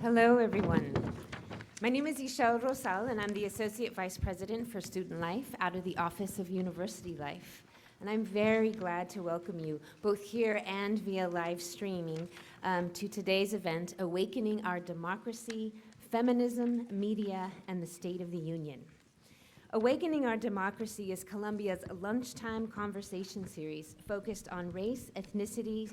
Hello, everyone. My name is Ishel Rosal, and I'm the Associate Vice President for Student Life out of the Office of University Life. And I'm very glad to welcome you, both here and via live streaming, to today's event, Awakening Our Democracy, Feminism, Media, and the State of the Union. Awakening Our Democracy is Columbia's lunchtime conversation series focused on race, ethnicity,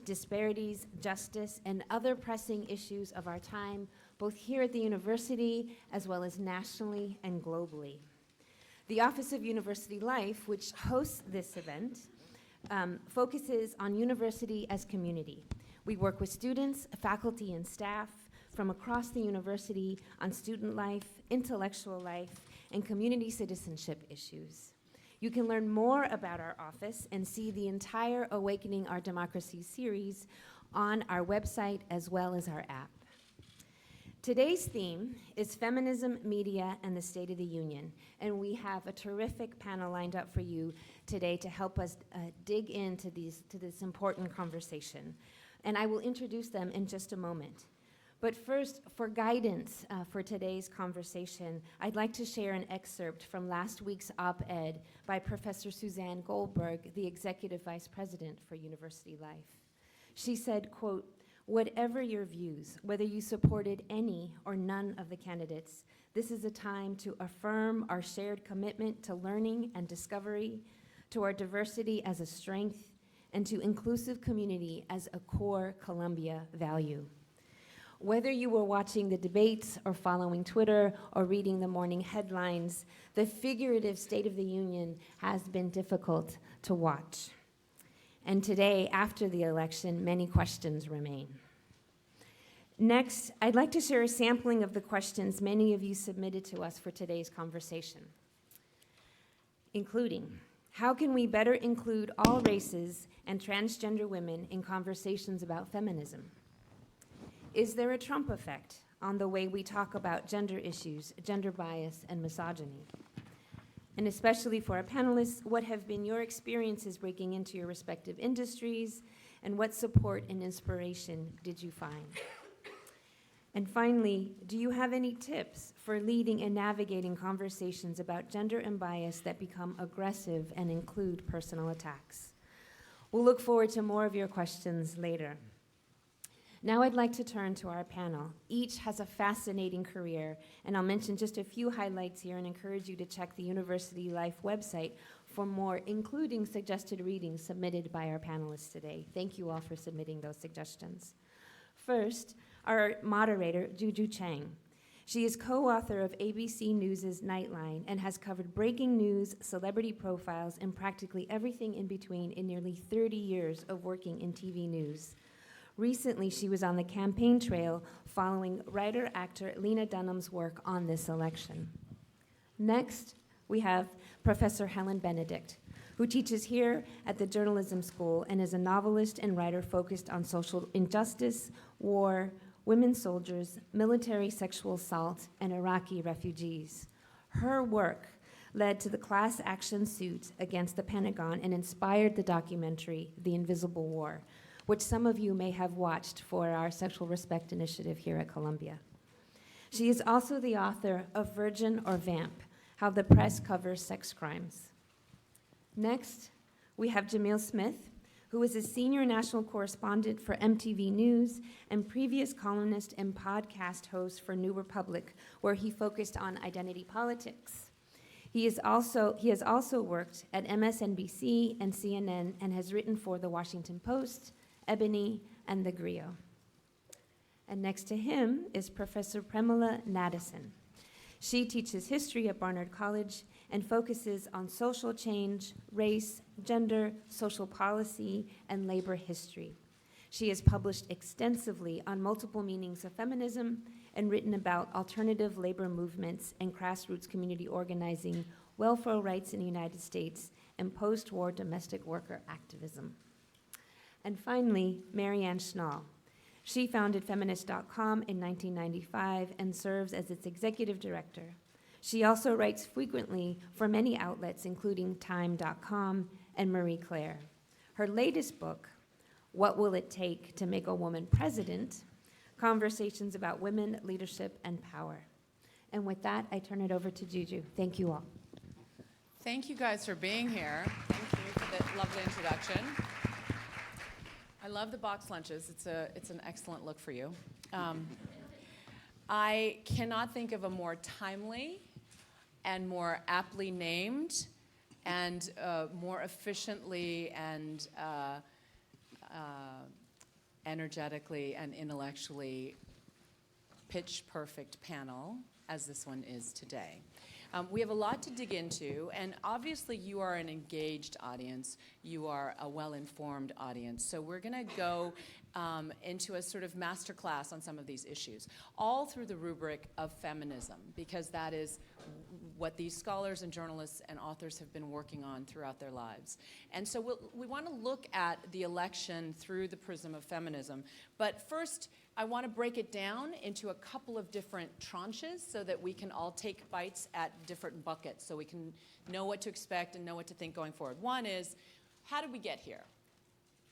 disparities, justice, and other pressing issues of our time, both here at the university as well as nationally and globally. The Office of University Life, which hosts this event, focuses on university as community. We work with students, faculty, and staff from across the university on student life, intellectual life, and community citizenship issues. You can learn more about our office and see the entire Awakening Our Democracy series on our website as well as our app. Today's theme is Feminism, Media, and the State of the Union, and we have a terrific panel lined up for you today to help us dig into this important conversation. And I will introduce them in just a moment. But first, for guidance for today's conversation, I'd like to share an excerpt from last week's op-ed by Professor Suzanne Goldberg, the Executive Vice President for University Life. She said, quote, "Whatever your views, whether you supported any or none of the candidates, this is a time to affirm our shared commitment to learning and discovery, to our diversity as a strength, and to inclusive community as a core Columbia value." Whether you were watching the debates or following Twitter or reading the morning headlines, the figurative State of the Union has been difficult to watch. And today, after the election, many questions remain. Next, I'd like to share a sampling of the questions many of you submitted to us for today's conversation, including, how can we better include all races and transgender women in conversations about feminism? Is there a Trump effect on the way we talk about gender issues, gender bias, and misogyny? And especially for our panelists, what have been your experiences breaking into your respective industries, and what support and inspiration did you find? And finally, do you have any tips for leading and navigating conversations about gender and bias that become aggressive and include personal attacks? We'll look forward to more of your questions later. Now I'd like to turn to our panel. Each has a fascinating career, and I'll mention just a few highlights here and encourage you to check the University Life website for more, including suggested readings submitted by our panelists today. Thank you all for submitting those suggestions. First, our moderator, Juju Chang. She is co-author of ABC News' Nightline and has covered breaking news, celebrity profiles, and practically everything in between in nearly 30 years of working in TV news. Recently, she was on the campaign trail following writer-actor Lena Dunham's work on this election. Next, we have Professor Helen Benedict, who teaches here at the Journalism School and is a novelist and writer focused on social injustice, war, women soldiers, military sexual assault, and Iraqi refugees. Her work led to the class action suit against the Pentagon and inspired the documentary, The Invisible War, which some of you may have watched for our Sexual Respect Initiative here at Columbia. She is also the author of Virgin or Vamp, How the Press Covers Sex Crimes. Next, we have Jamil Smith, who is a senior national correspondent for MTV News and previous columnist and podcast host for New Republic, where he focused on identity politics. He has also worked at MSNBC and CNN and has written for The Washington Post, Ebony, and The Griot. And next to him is Professor Premilla Nadasen. She teaches history at Barnard College and focuses on social change, race, gender, social policy, and labor history. She has published extensively on multiple meanings of feminism and written about alternative labor movements and grassroots community organizing, welfare rights in the United States, and post-war domestic worker activism. And finally, Marianne Schnall. She founded Feminist.com in 1995 and serves as its executive director. She also writes frequently for many outlets, including Time.com and Marie Claire. Her latest book, What Will It Take to Make a Woman President?, conversations about women, leadership, and power. And with that, I turn it over to Juju. Thank you all. Thank you guys for being here. Thank you for that lovely introduction. I love the box lunches. It's an excellent look for you. I cannot think of a more timely and more aptly named and more efficiently and energetically and intellectually pitch-perfect panel as this one is today. We have a lot to dig into, and obviously you are an engaged audience. You are a well-informed audience. So we're going to go into a sort of masterclass on some of these issues, all through the rubric of feminism, because that is what these scholars and journalists and authors have been working on throughout their lives. And so we want to look at the election through the prism of feminism. But first, I want to break it down into a couple of different tranches so that we can all take bites at different buckets so we can know what to expect and know what to think going forward. One is, how did we get here?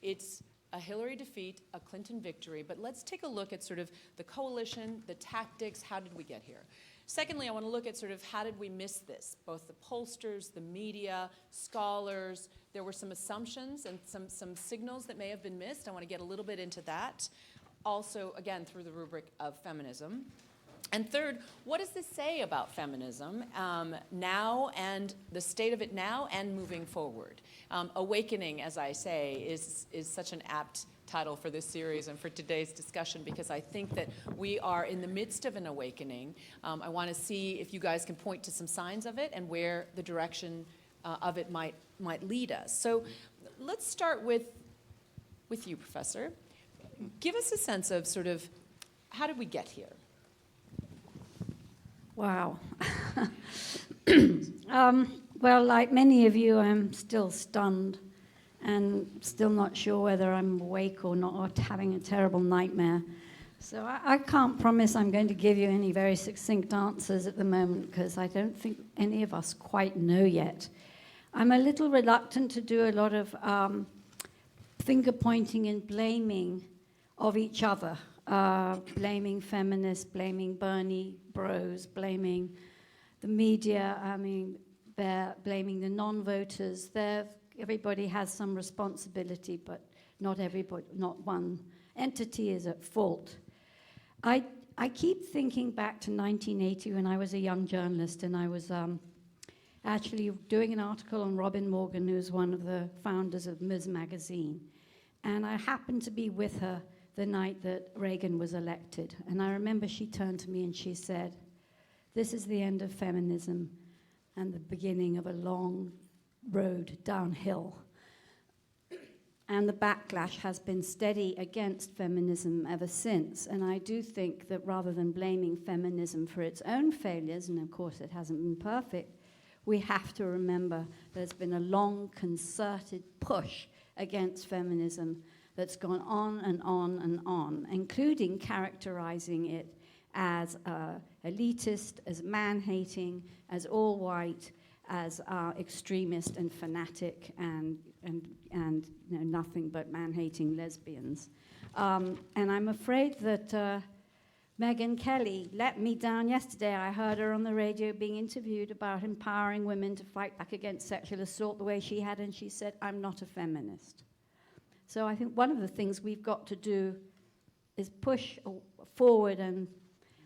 It's a Hillary defeat, a Clinton victory, but let's take a look at sort of the coalition, the tactics, how did we get here? Secondly, I want to look at sort of how did we miss this? Both the pollsters, the media, scholars. There were some assumptions and some signals that may have been missed. I want to get a little bit into that. Also, again, through the rubric of feminism. And third, what does this say about feminism now and the state of it now and moving forward? Awakening, as I say, is such an apt title for this series and for today's discussion, because I think that we are in the midst of an awakening. I want to see if you guys can point to some signs of it and where the direction of it might lead us. So let's start with you, Professor. Give us a sense of sort of how did we get here? Wow. Well, like many of you, I'm still stunned and still not sure whether I'm awake or not, or having a terrible nightmare. So I can't promise I'm going to give you any very succinct answers at the moment, because I don't think any of us quite know yet. I'm a little reluctant to do a lot of finger pointing and blaming of each other, blaming feminists, blaming Bernie bros, blaming the media, they're blaming the non-voters. Everybody has some responsibility, but not everybody, not one entity is at fault. I keep thinking back to 1980 when I was a young journalist, and I was actually doing an article on Robin Morgan, who's one of the founders of Ms. Magazine. And I happened to be with her the night that Reagan was elected. And I remember she turned to me and she said, "This is the end of feminism and the beginning of a long road downhill." And the backlash has been steady against feminism ever since. And I do think that rather than blaming feminism for its own failures, and of course it hasn't been perfect, we have to remember there's been a long concerted push against feminism that's gone on and on and on, including characterizing it as elitist, as man-hating, as all-white, as extremist and fanatic, and nothing but man-hating lesbians. And I'm afraid that Megyn Kelly let me down yesterday. I heard her on the radio being interviewed about empowering women to fight back against sexual assault the way she had, and she said, "I'm not a feminist." So I think one of the things we've got to do is push forward and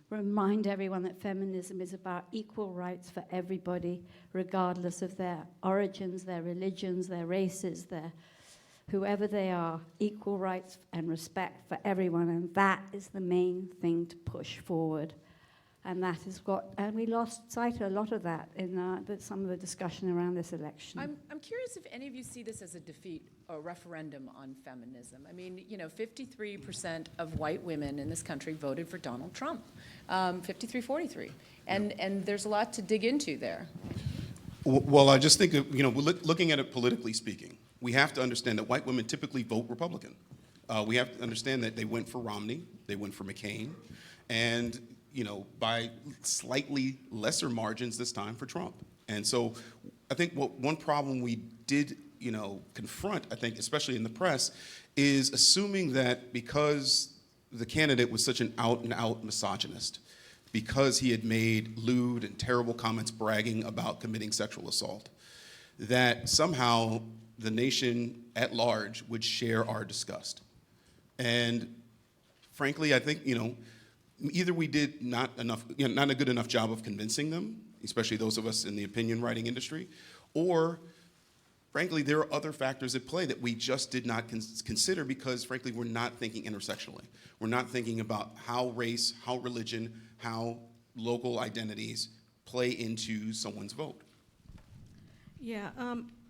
remind everyone that feminism is about equal rights for everybody, regardless of their origins, their religions, their races, whoever they are, equal rights and respect for everyone. And that is the main thing to push forward. And that is and we lost sight of a lot of that in some of the discussion around this election. I'm curious if any of you see this as a defeat or referendum on feminism. 53% of white women in this country voted for Donald Trump, 53-43. And there's a lot to dig into there. Well, I just think, looking at it politically speaking, we have to understand that white women typically vote Republican. We have to understand that they went for Romney, they went for McCain, and by slightly lesser margins this time for Trump. And so I think one problem we did, confront, I think, especially in the press, is assuming that because the candidate was such an out-and-out misogynist because he had made lewd and terrible comments bragging about committing sexual assault, that somehow the nation at large would share our disgust. And frankly, I think, either we did not a good enough job of convincing them, especially those of us in the opinion writing industry, or frankly, there are other factors at play that we just did not consider because, frankly, we're not thinking intersectionally. We're not thinking about how race, how religion, how local identities play into someone's vote. Yeah,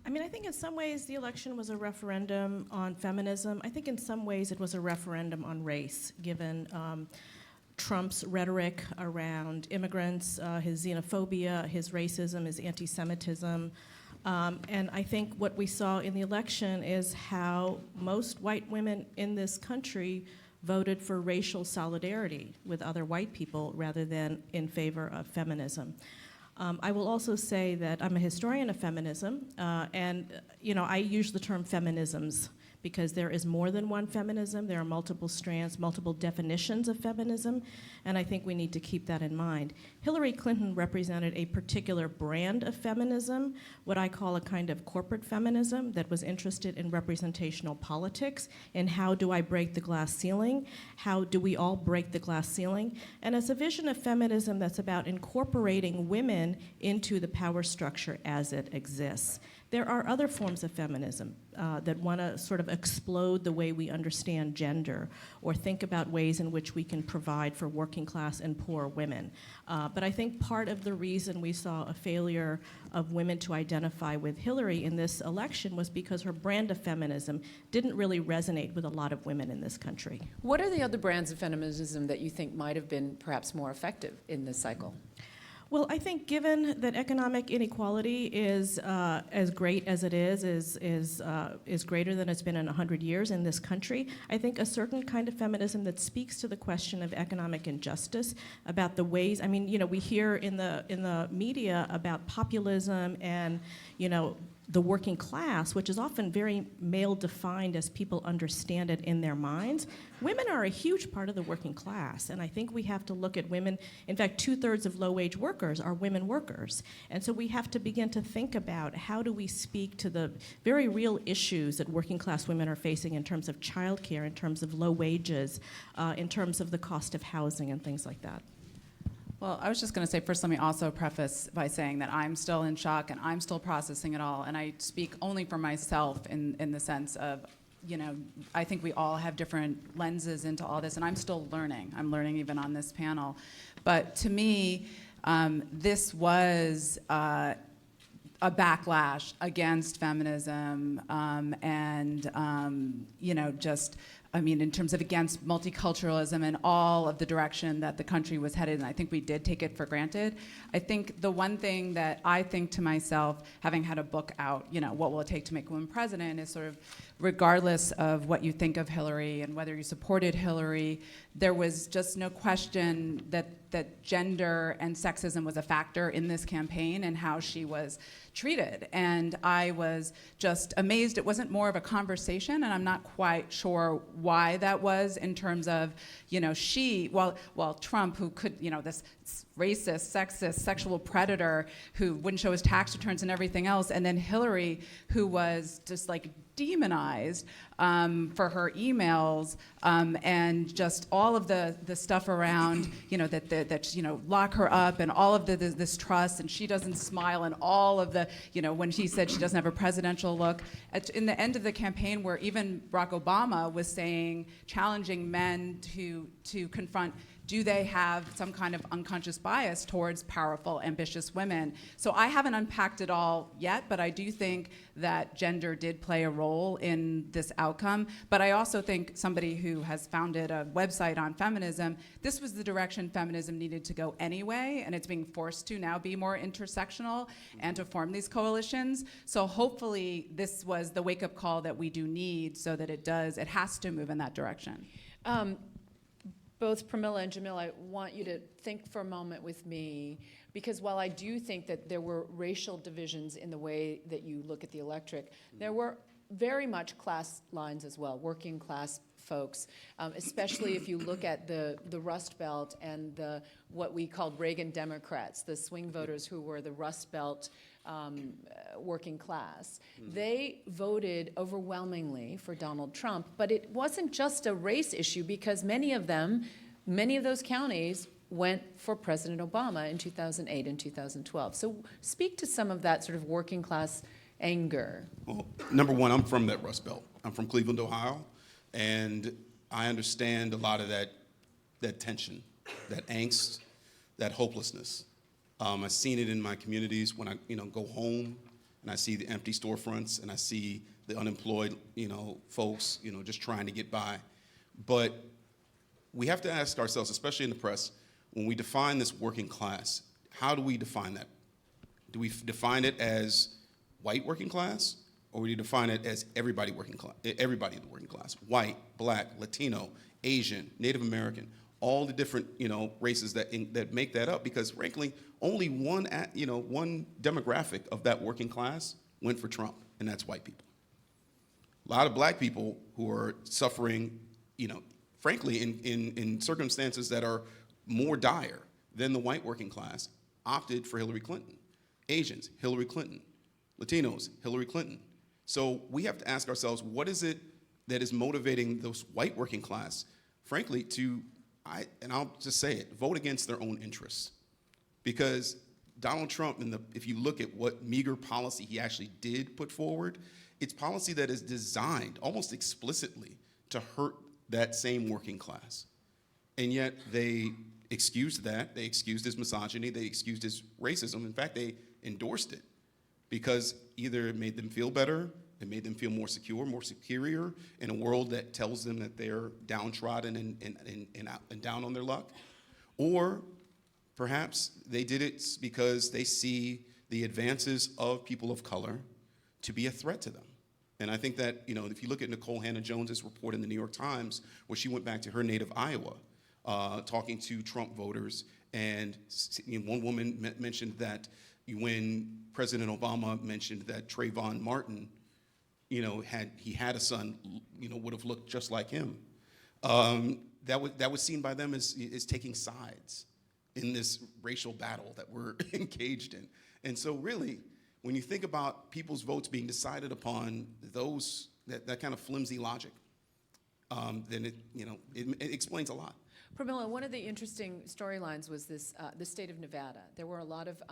I think in some ways the election was a referendum on feminism. I think in some ways it was a referendum on race, given Trump's rhetoric around immigrants, his xenophobia, his racism, his anti-Semitism. And I think what we saw in the election is how most white women in this country voted for racial solidarity with other white people rather than in favor of feminism. I will also say that I'm a historian of feminism, and I use the term feminisms because there is more than one feminism. There are multiple strands, multiple definitions of feminism, and I think we need to keep that in mind. Hillary Clinton represented a particular brand of feminism, what I call a kind of corporate feminism that was interested in representational politics and how do I break the glass ceiling? How do we all break the glass ceiling? And it's a vision of feminism that's about incorporating women into the power structure as it exists. There are other forms of feminism that want to sort of explode the way we understand gender or think about ways in which we can provide for working class and poor women. But I think part of the reason we saw a failure of women to identify with Hillary in this election was because her brand of feminism didn't really resonate with a lot of women in this country. What are the other brands of feminism that you think might have been perhaps more effective in this cycle? Well, I think given that economic inequality is as great as it is greater than it's been in 100 years in this country, I think a certain kind of feminism that speaks to the question of economic injustice, about the ways, we hear in the media about populism and, the working class, which is often very male-defined as people understand it in their minds. Women are a huge part of the working class, and I think we have to look at women. In fact, 2/3 of low-wage workers are women workers, and so we have to begin to think about how do we speak to the very real issues that working class women are facing in terms of childcare, in terms of low wages, in terms of the cost of housing and things like that. Well, I was just going to say, first, let me also preface by saying that I'm still in shock and I'm still processing it all. And I speak only for myself in the sense of, I think we all have different lenses into all this, and I'm still learning. I'm learning even on this panel. But to me, this was a backlash against feminism in terms of against multiculturalism and all of the direction that the country was headed, and I think we did take it for granted. I think the one thing that I think to myself, having had a book out, what will it take to make a woman president, is sort of, regardless of what you think of Hillary and whether you supported Hillary, there was just no question that gender and sexism was a factor in this campaign and how she was treated. And I was just amazed it wasn't more of a conversation, and I'm not quite sure why that was in terms of, while Trump, who could, this racist, sexist, sexual predator who wouldn't show his tax returns and everything else, and then Hillary, who was just like demonized for her emails and just all of the stuff around, that lock her up and all of this trust, and she doesn't smile, and all of the, when she said she doesn't have a presidential look. In the end of the campaign, where even Barack Obama was saying, challenging men to confront, do they have some kind of unconscious bias towards powerful, ambitious women? So I haven't unpacked it all yet, but I do think that gender did play a role in this outcome. But I also think somebody who has founded a website on feminism, this was the direction feminism needed to go anyway, and it's being forced to now be more intersectional and to form these coalitions. So hopefully this was the wake-up call that we do need so that it has to move in that direction. Both Premilla and Jamil, I want you to think for a moment with me, because while I do think that there were racial divisions in the way that you look at the electorate, there were very much class lines as well, working class folks, especially if you look at the Rust Belt and what we called Reagan Democrats, the swing voters who were the Rust Belt working class. They voted overwhelmingly for Donald Trump, but it wasn't just a race issue because many of those counties went for President Obama in 2008 and 2012. So speak to some of that sort of working class anger. Well, number one, I'm from that Rust Belt. I'm from Cleveland, Ohio, and I understand a lot of that tension, that angst, that hopelessness. I've seen it in my communities when I go home and I see the empty storefronts and I see the unemployed folks just trying to get by. But we have to ask ourselves, especially in the press, when we define this working class, how do we define that? Do we define it as white working class, or do we define it as everybody in the working class? White, black, Latino, Asian, Native American, all the different races that make that up. Because frankly, only one demographic of that working class went for Trump, and that's white people. A lot of black people who are suffering, frankly, in circumstances that are more dire than the white working class, opted for Hillary Clinton. Asians, Hillary Clinton. Latinos, Hillary Clinton. So we have to ask ourselves, what is it that is motivating those white working class, frankly, and I'll just say it, vote against their own interests? Because Donald Trump, if you look at what meager policy he actually did put forward, it's policy that is designed almost explicitly to hurt that same working class. And yet they excused that, they excused his misogyny, they excused his racism. In fact, they endorsed it because either it made them feel better, it made them feel more secure, more superior in a world that tells them that they're downtrodden and down on their luck, or perhaps they did it because they see the advances of people of color to be a threat to them. And I think that, if you look at Nicole Hannah-Jones's report in the New York Times, where she went back to her native Iowa, talking to Trump voters, and one woman mentioned that when President Obama mentioned that Trayvon Martin, had a son, would have looked just like him, that was seen by them as taking sides in this racial battle that we're engaged in. And so really, when you think about people's votes being decided upon that kind of flimsy logic, then it explains a lot. Premilla, one of the interesting storylines was the state of Nevada. There were a lot of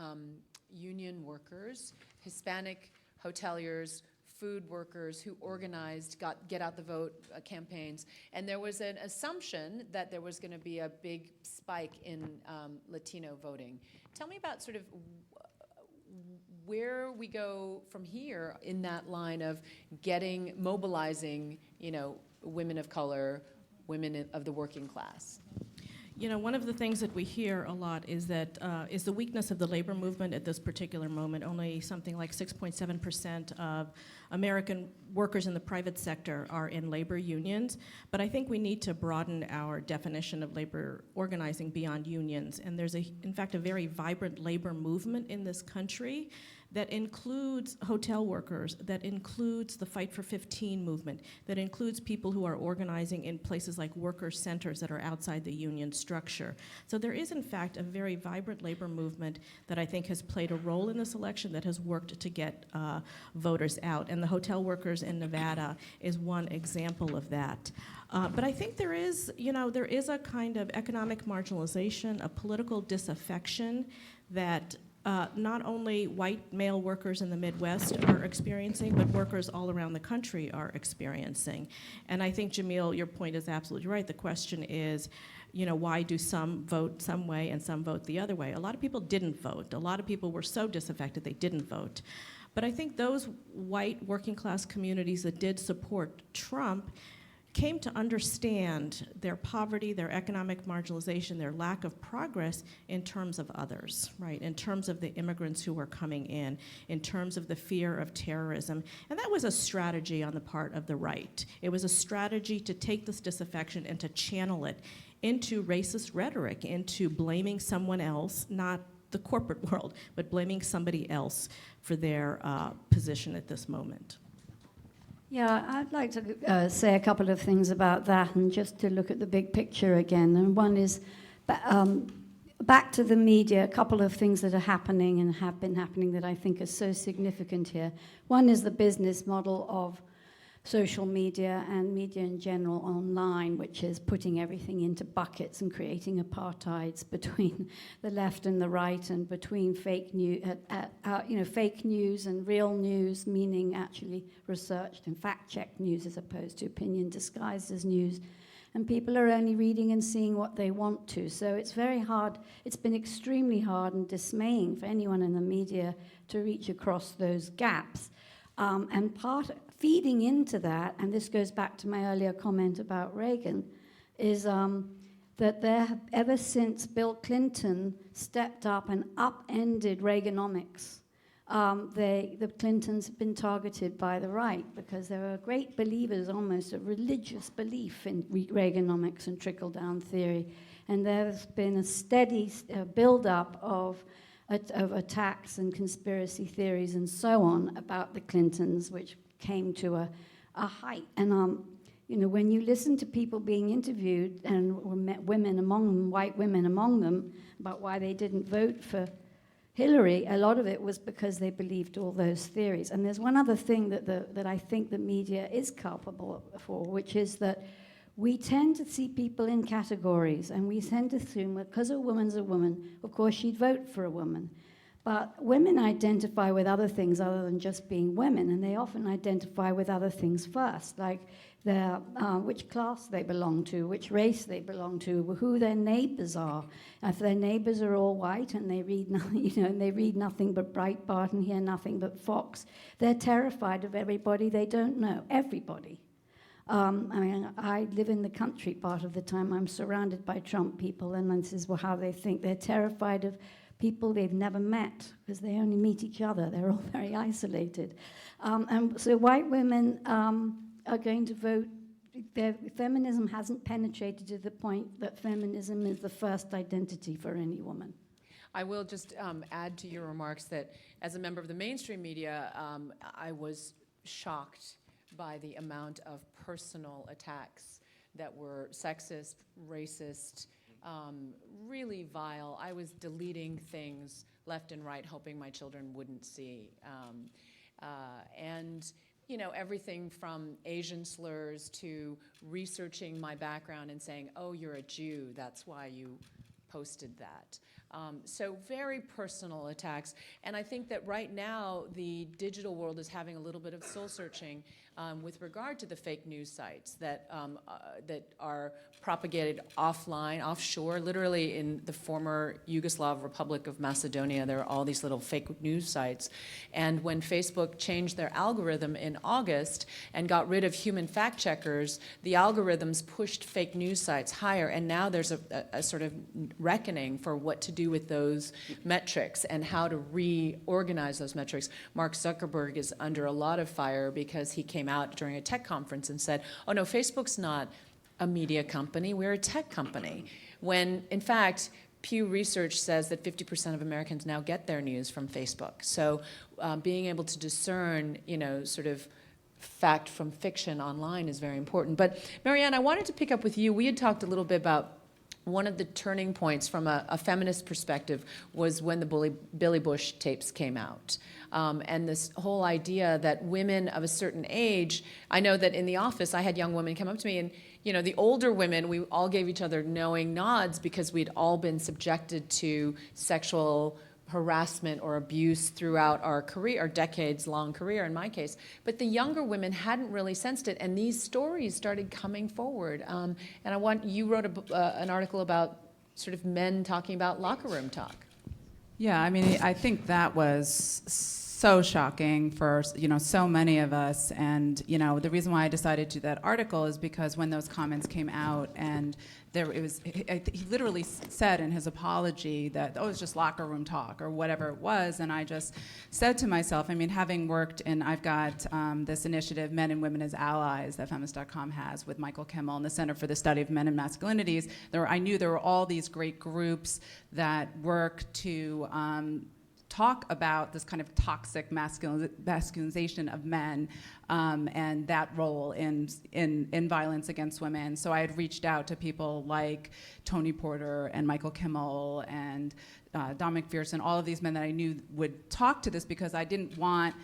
union workers, Hispanic hoteliers, food workers who organized get out the vote campaigns, and there was an assumption that there was going to be a big spike in Latino voting. Tell me about sort of where we go from here in that line of mobilizing, women of color, women of the working class. One of the things that we hear a lot is that is the weakness of the labor movement at this particular moment. Only something like 6.7% of American workers in the private sector are in labor unions. But I think we need to broaden our definition of labor organizing beyond unions. And there's, in fact, a very vibrant labor movement in this country that includes hotel workers, that includes the Fight for 15 movement, that includes people who are organizing in places like worker centers that are outside the union structure. So there is, in fact, a very vibrant labor movement that I think has played a role in this election, that has worked to get voters out. And the hotel workers in Nevada is one example of that. But I think there is a kind of economic marginalization, a political disaffection that not only white male workers in the Midwest are experiencing, but workers all around the country are experiencing. And I think, Jamil, your point is absolutely right. The question is, why do some vote some way and some vote the other way? A lot of people didn't vote. A lot of people were so disaffected they didn't vote. But I think those white working class communities that did support Trump came to understand their poverty, their economic marginalization, their lack of progress in terms of others, right? In terms of the immigrants who were coming in terms of the fear of terrorism. And that was a strategy on the part of the right. It was a strategy to take this disaffection and to channel it into racist rhetoric, into blaming someone else, not the corporate world, but blaming somebody else for their position at this moment. Yeah, I'd like to say a couple of things about that, and just to look at the big picture again. And one is back to the media, a couple of things that are happening and have been happening that I think are so significant here. One is the business model of social media and media in general online, which is putting everything into buckets and creating apartheids between the left and the right, and between fake news and real news, meaning actually researched and fact-checked news as opposed to opinion disguised as news. And people are only reading and seeing what they want to. So it's very hard. It's been extremely hard and dismaying for anyone in the media to reach across those gaps. And feeding into that, and this goes back to my earlier comment about Reagan, is that ever since Bill Clinton stepped up and upended Reaganomics, the Clintons have been targeted by the right because they were great believers, almost a religious belief in Reaganomics and trickle-down theory. And there's been a steady build-up of attacks and conspiracy theories and so on about the Clintons, which came to a height. And when you listen to people being interviewed, and women among them, white women among them, about why they didn't vote for Hillary, a lot of it was because they believed all those theories. And there's one other thing that I think the media is culpable for, which is that we tend to see people in categories, and we tend to assume that because a woman's a woman, of course she'd vote for a woman. But women identify with other things other than just being women, and they often identify with other things first, like which class they belong to, which race they belong to, who their neighbors are. If their neighbors are all white and they read nothing, and they read nothing but Breitbart and hear nothing but Fox, they're terrified of everybody they don't know, everybody. I live in the country part of the time. I'm surrounded by Trump people, and this is how they think. They're terrified of people they've never met because they only meet each other. They're all very isolated. And so white women are going to vote. Feminism hasn't penetrated to the point that feminism is the first identity for any woman. I will just add to your remarks that as a member of the mainstream media, I was shocked by the amount of personal attacks that were sexist, racist, really vile. I was deleting things left and right, hoping my children wouldn't see. And everything from Asian slurs to researching my background and saying, oh, you're a Jew, that's why you posted that. So very personal attacks. And I think that right now the digital world is having a little bit of soul searching with regard to the fake news sites that are propagated offshore, literally in the former Yugoslav Republic of Macedonia. There are all these little fake news sites. And when Facebook changed their algorithm in August and got rid of human fact checkers, the algorithms pushed fake news sites higher. And now there's a sort of reckoning for what to do with those metrics and how to reorganize those metrics. Mark Zuckerberg is under a lot of fire because he came out during a tech conference and said, oh no, Facebook's not a media company, we're a tech company. When, in fact, Pew Research says that 50% of Americans now get their news from Facebook. So being able to discern, sort of fact from fiction online is very important. But Marianne, I wanted to pick up with you. We had talked a little bit about one of the turning points from a feminist perspective was when the Billy Bush tapes came out. And this whole idea that women of a certain age, I know that in the office I had young women come up to me and, the older women, we all gave each other knowing nods because we'd all been subjected to sexual harassment or abuse throughout our career, our decades-long career in my case. But the younger women hadn't really sensed it, and these stories started coming forward. And you wrote an article about sort of men talking about locker room talk. Yeah, I think that was so shocking for so many of us, and the reason why I decided to do that article is because when those comments came out, and he literally said in his apology that it's just locker room talk or whatever it was, and I just said to myself, having worked I've got this initiative, Men and Women as Allies, that Feminist.com has with Michael Kimmel and the Center for the Study of Men and Masculinities. I knew there were all these great groups that work to talk about this kind of toxic masculinization of men and that role in violence against women. So I had reached out to people like Tony Porter and Michael Kimmel and Don McPherson, all of these men that I knew would talk to this, because I didn't want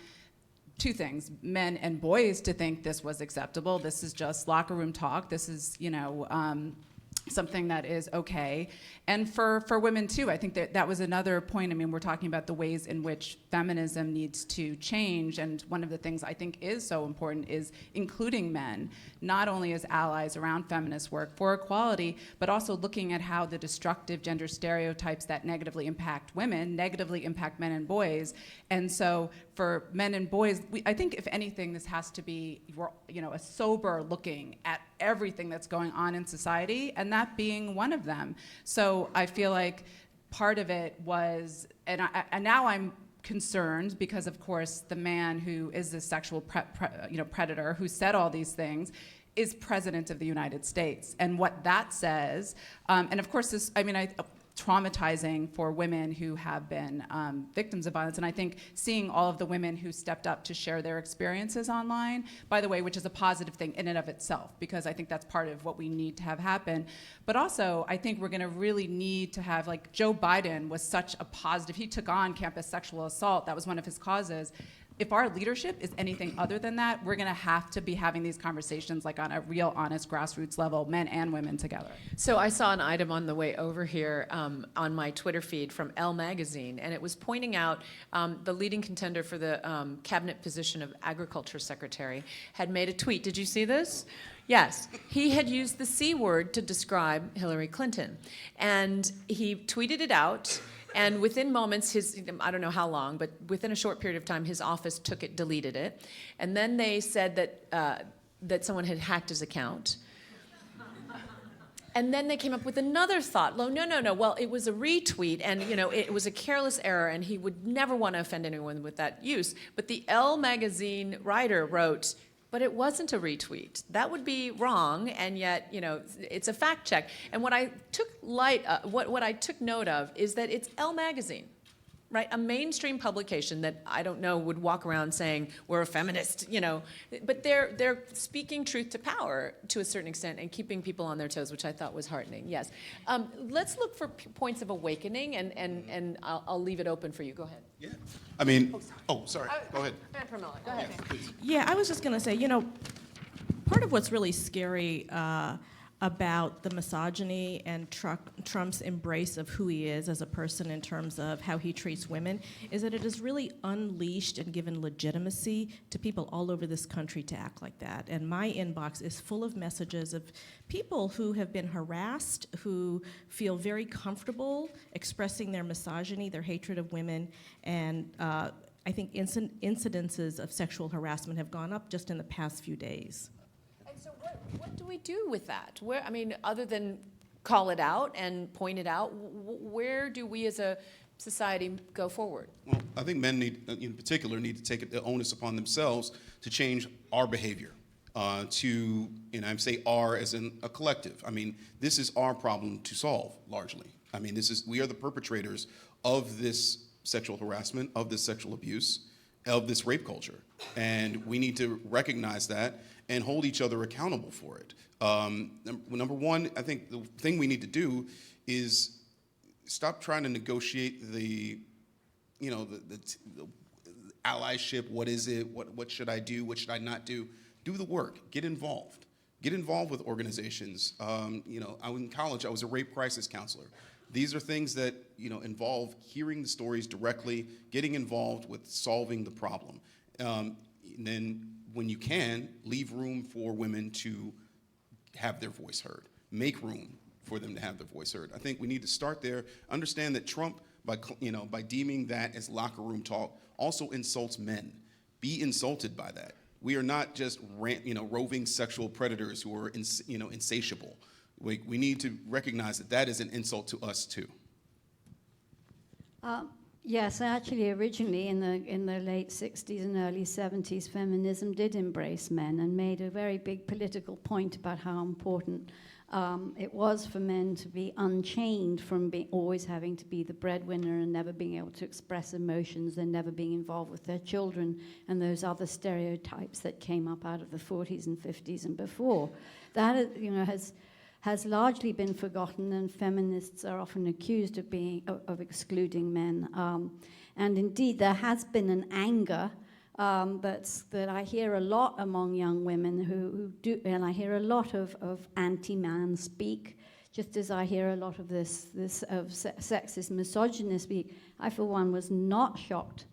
two things: men and boys to think this was acceptable. This is just locker room talk. This is, something that is okay. And for women too, I think that was another point. I mean, we're talking about the ways in which feminism needs to change, and one of the things I think is so important is including men, not only as allies around feminist work for equality, but also looking at how the destructive gender stereotypes that negatively impact women negatively impact men and boys. And so for men and boys, I think if anything, this has to be, a sober looking at everything that's going on in society, and that being one of them. So I feel like part of it was, and now I'm concerned because, of course, the man who is the sexual predator who said all these things is president of the United States, and what that says, and of course this, traumatizing for women who have been victims of violence. And I think seeing all of the women who stepped up to share their experiences online, by the way, which is a positive thing in and of itself, because I think that's part of what we need to have happen. But also, I think we're gonna really need to have, like, Joe Biden was such a positive, he took on campus sexual assault, that was one of his causes. If our leadership is anything other than that, we're gonna have to be having these conversations like on a real honest grassroots level, men and women together. So I saw an item on the way over here on my Twitter feed from Elle magazine, and it was pointing out the leading contender for the cabinet position of Agriculture Secretary had made a tweet. Did you see this? Yes, he had used the C word to describe Hillary Clinton, and he tweeted it out. And within moments, I don't know how long, but within a short period of time, his office took it, deleted it. And then they said that someone had hacked his account. And then they came up with another thought. No. Well, it was a retweet, and it was a careless error, and he would never want to offend anyone with that use. But the Elle magazine writer wrote, but it wasn't a retweet. That would be wrong, and yet, it's a fact check. And what I took what I took note of is that it's Elle magazine, right? A mainstream publication that I don't know would walk around saying we're a feminist, but they're speaking truth to power to a certain extent and keeping people on their toes, which I thought was heartening. Yes, let's look for points of awakening, and I'll leave it open for you. Go ahead. Yeah, sorry. Go ahead. Premilla, go ahead. Yeah, I was just going to say, part of what's really scary about the misogyny and Trump's embrace of who he is as a person in terms of how he treats women is that it has really unleashed and given legitimacy to people all over this country to act like that. And my inbox is full of messages of people who have been harassed, who feel very comfortable expressing their misogyny, their hatred of women, and I think incidences of sexual harassment have gone up just in the past few days. So what do we do with that? Other than call it out and point it out, where do we as a society go forward? Well, I think men in particular need to take the onus upon themselves to change our behavior. And I say our as in a collective. This is our problem to solve, largely. We are the perpetrators of this sexual harassment, of this sexual abuse, of this rape culture. And we need to recognize that and hold each other accountable for it. Number one, I think the thing we need to do is stop trying to negotiate the allyship. What is it? What should I do? What should I not do? Do the work. Get involved. Get involved with organizations. I was in college. I was a rape crisis counselor. These are things that involve hearing the stories directly, getting involved with solving the problem. And then when you can, leave room for women to have their voice heard. Make room for them to have their voice heard. I think we need to start there. Understand that Trump, by deeming that as locker room talk, also insults men. Be insulted by that. We are not just roving sexual predators who are insatiable. We need to recognize that is an insult to us too. Yes, actually, originally in the late 60s and early 70s, feminism did embrace men and made a very big political point about how important It was for men to be unchained from always having to be the breadwinner and never being able to express emotions and never being involved with their children and those other stereotypes that came up out of the 40s and 50s and before. That, has largely been forgotten, and feminists are often accused of excluding men. And indeed, there has been an anger that I hear a lot among young women who do, and I hear a lot of anti-man speak, just as I hear a lot of this of sexist misogynist speak. I, for one, was not shocked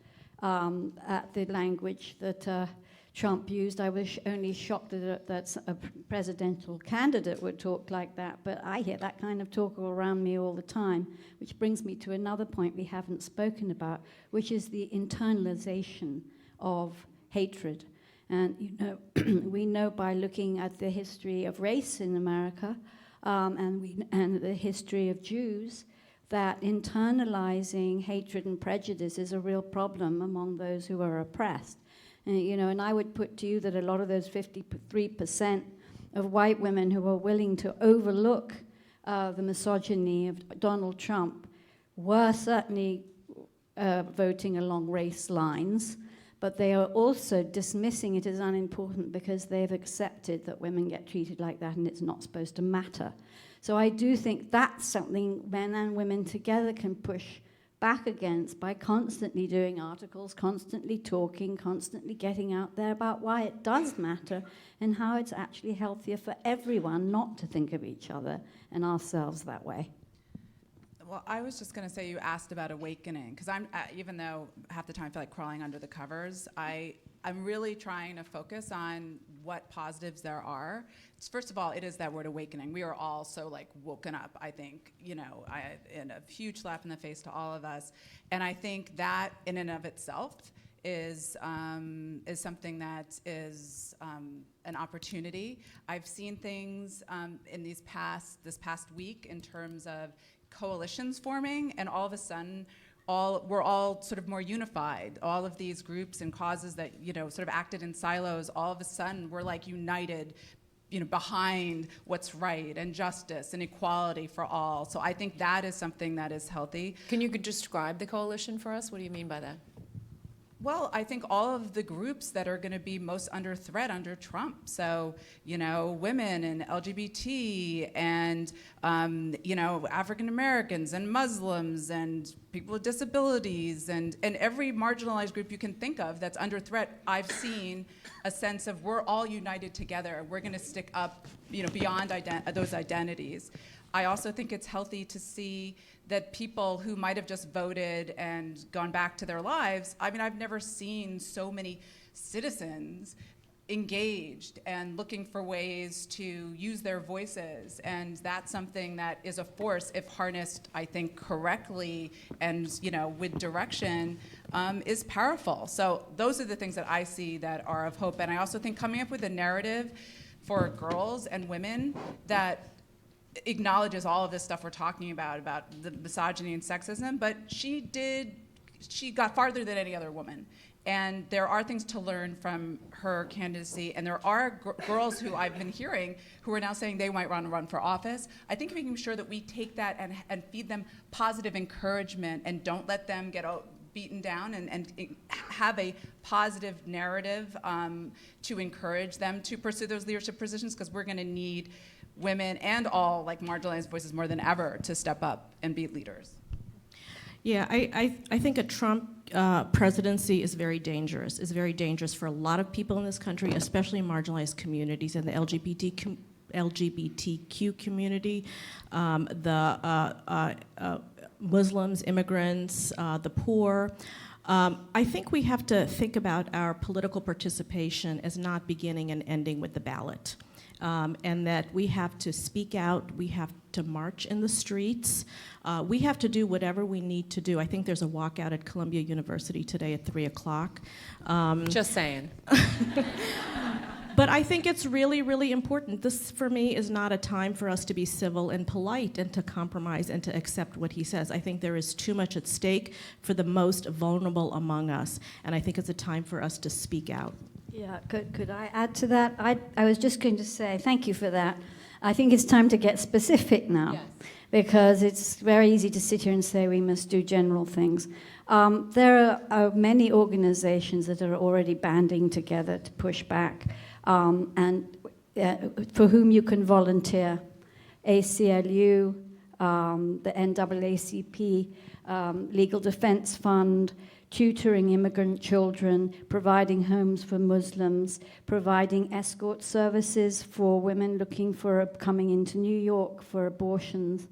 at the language that Trump used. I was only shocked that a presidential candidate would talk like that, but I hear that kind of talk all around me all the time, which brings me to another point we haven't spoken about, which is the internalization of hatred. And we know by looking at the history of race in America and the history of Jews that internalizing hatred and prejudice is a real problem among those who are oppressed. And I would put to you that a lot of those 53% of white women who are willing to overlook the misogyny of Donald Trump were certainly voting along race lines, but they are also dismissing it as unimportant because they've accepted that women get treated like that and it's not supposed to matter. So I do think that's something men and women together can push back against by constantly doing articles, constantly talking, constantly getting out there about why it does matter and how it's actually healthier for everyone not to think of each other and ourselves that way. Well, I was just going to say, you asked about awakening, because I'm, even though half the time I feel like crawling under the covers, I'm really trying to focus on what positives there are. First of all, it is that word awakening. We are all so like woken up, I think, and a huge slap in the face to all of us. And I think that in and of itself is something that is an opportunity. I've seen things in this past week in terms of coalitions forming, and all of a sudden we're all sort of more unified. All of these groups and causes that sort of acted in silos, all of a sudden we're like united behind what's right and justice and equality for all. So I think that is something that is healthy. Can you describe the coalition for us? What do you mean by that? Well, I think all of the groups that are going to be most under threat under Trump. So, women and LGBT and, African Americans and Muslims and people with disabilities and every marginalized group you can think of that's under threat. I've seen a sense of we're all united together. We're going to stick up, beyond those identities. I also think it's healthy to see that people who might have just voted and gone back to their lives, I've never seen so many citizens engaged and looking for ways to use their voices. And that's something that is a force, if harnessed, I think, correctly and with direction, is powerful. So those are the things that I see that are of hope. And I also think coming up with a narrative for girls and women that acknowledges all of this stuff we're talking about the misogyny and sexism, but she got farther than any other woman. And there are things to learn from her candidacy, and there are girls who I've been hearing who are now saying they might want to run for office. I think making sure that we take that and feed them positive encouragement and don't let them get beaten down and have a positive narrative to encourage them to pursue those leadership positions, because we're going to need women and all marginalized voices more than ever to step up and be leaders. Yeah, I think a Trump presidency is very dangerous. It's very dangerous for a lot of people in this country, especially marginalized communities and the LGBTQ community, the Muslims, immigrants, the poor. I think we have to think about our political participation as not beginning and ending with the ballot. And that we have to speak out, we have to march in the streets, we have to do whatever we need to do. I think there's a walkout at Columbia University today at 3 o'clock. Just saying. But I think it's really, really important. This, for me, is not a time for us to be civil and polite and to compromise and to accept what he says. I think there is too much at stake for the most vulnerable among us, and I think it's a time for us to speak out. Yeah, could I add to that? I was just going to say, thank you for that. I think it's time to get specific now. Yes. Because it's very easy to sit here and say we must do general things. There are many organizations that are already banding together to push back, and for whom you can volunteer. ACLU, the NAACP, Legal Defense Fund, tutoring immigrant children, providing homes for Muslims, providing escort services for women looking for coming into New York for abortions.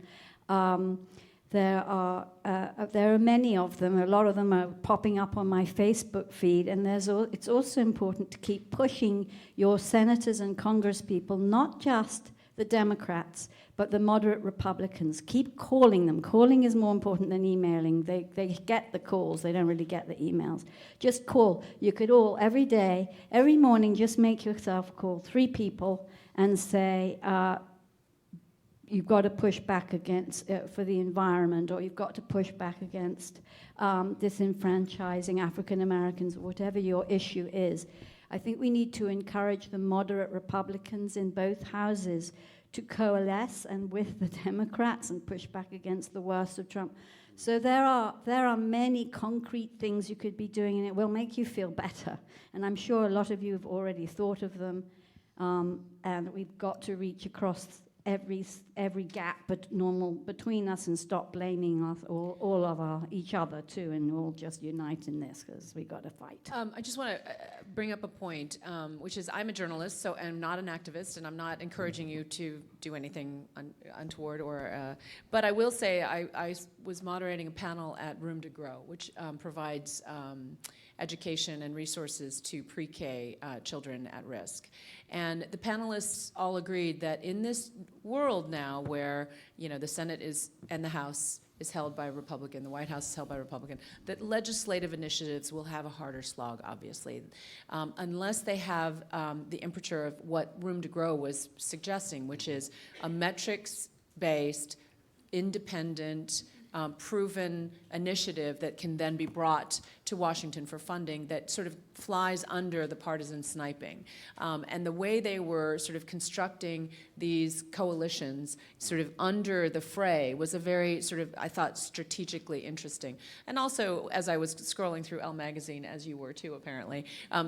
There are many of them. A lot of them are popping up on my Facebook feed, and it's also important to keep pushing your senators and congresspeople, not just the Democrats, but the moderate Republicans. Keep calling them. Calling is more important than emailing. They get the calls. They don't really get the emails. Just call. You could all, every day, every morning, just make yourself call 3 people and say, you've got to push back against for the environment, or you've got to push back against disenfranchising African Americans, or whatever your issue is. I think we need to encourage the moderate Republicans in both houses to coalesce and with the Democrats and push back against the worst of Trump. So there are many concrete things you could be doing, and it will make you feel better. And I'm sure a lot of you have already thought of them, and we've got to reach across every gap between us and stop blaming us, all of each other too, and we'll just unite in this because we got to fight. I just want to bring up a point, which is I'm a journalist, so I'm not an activist, and I'm not encouraging you to do anything untoward. But I will say I was moderating a panel at Room to Grow, which provides education and resources to pre-K children at risk. And the panelists all agreed that in this world now where, the Senate and the House is held by a Republican, the White House is held by a Republican, that legislative initiatives will have a harder slog, obviously, unless they have the imperature of what Room to Grow was suggesting, which is a metrics-based, independent, proven initiative that can then be brought to Washington for funding that sort of flies under the partisan sniping. And the way they were sort of constructing these coalitions sort of under the fray was a very sort of, I thought, strategically interesting. And also, as I was scrolling through Elle magazine, as you were too apparently,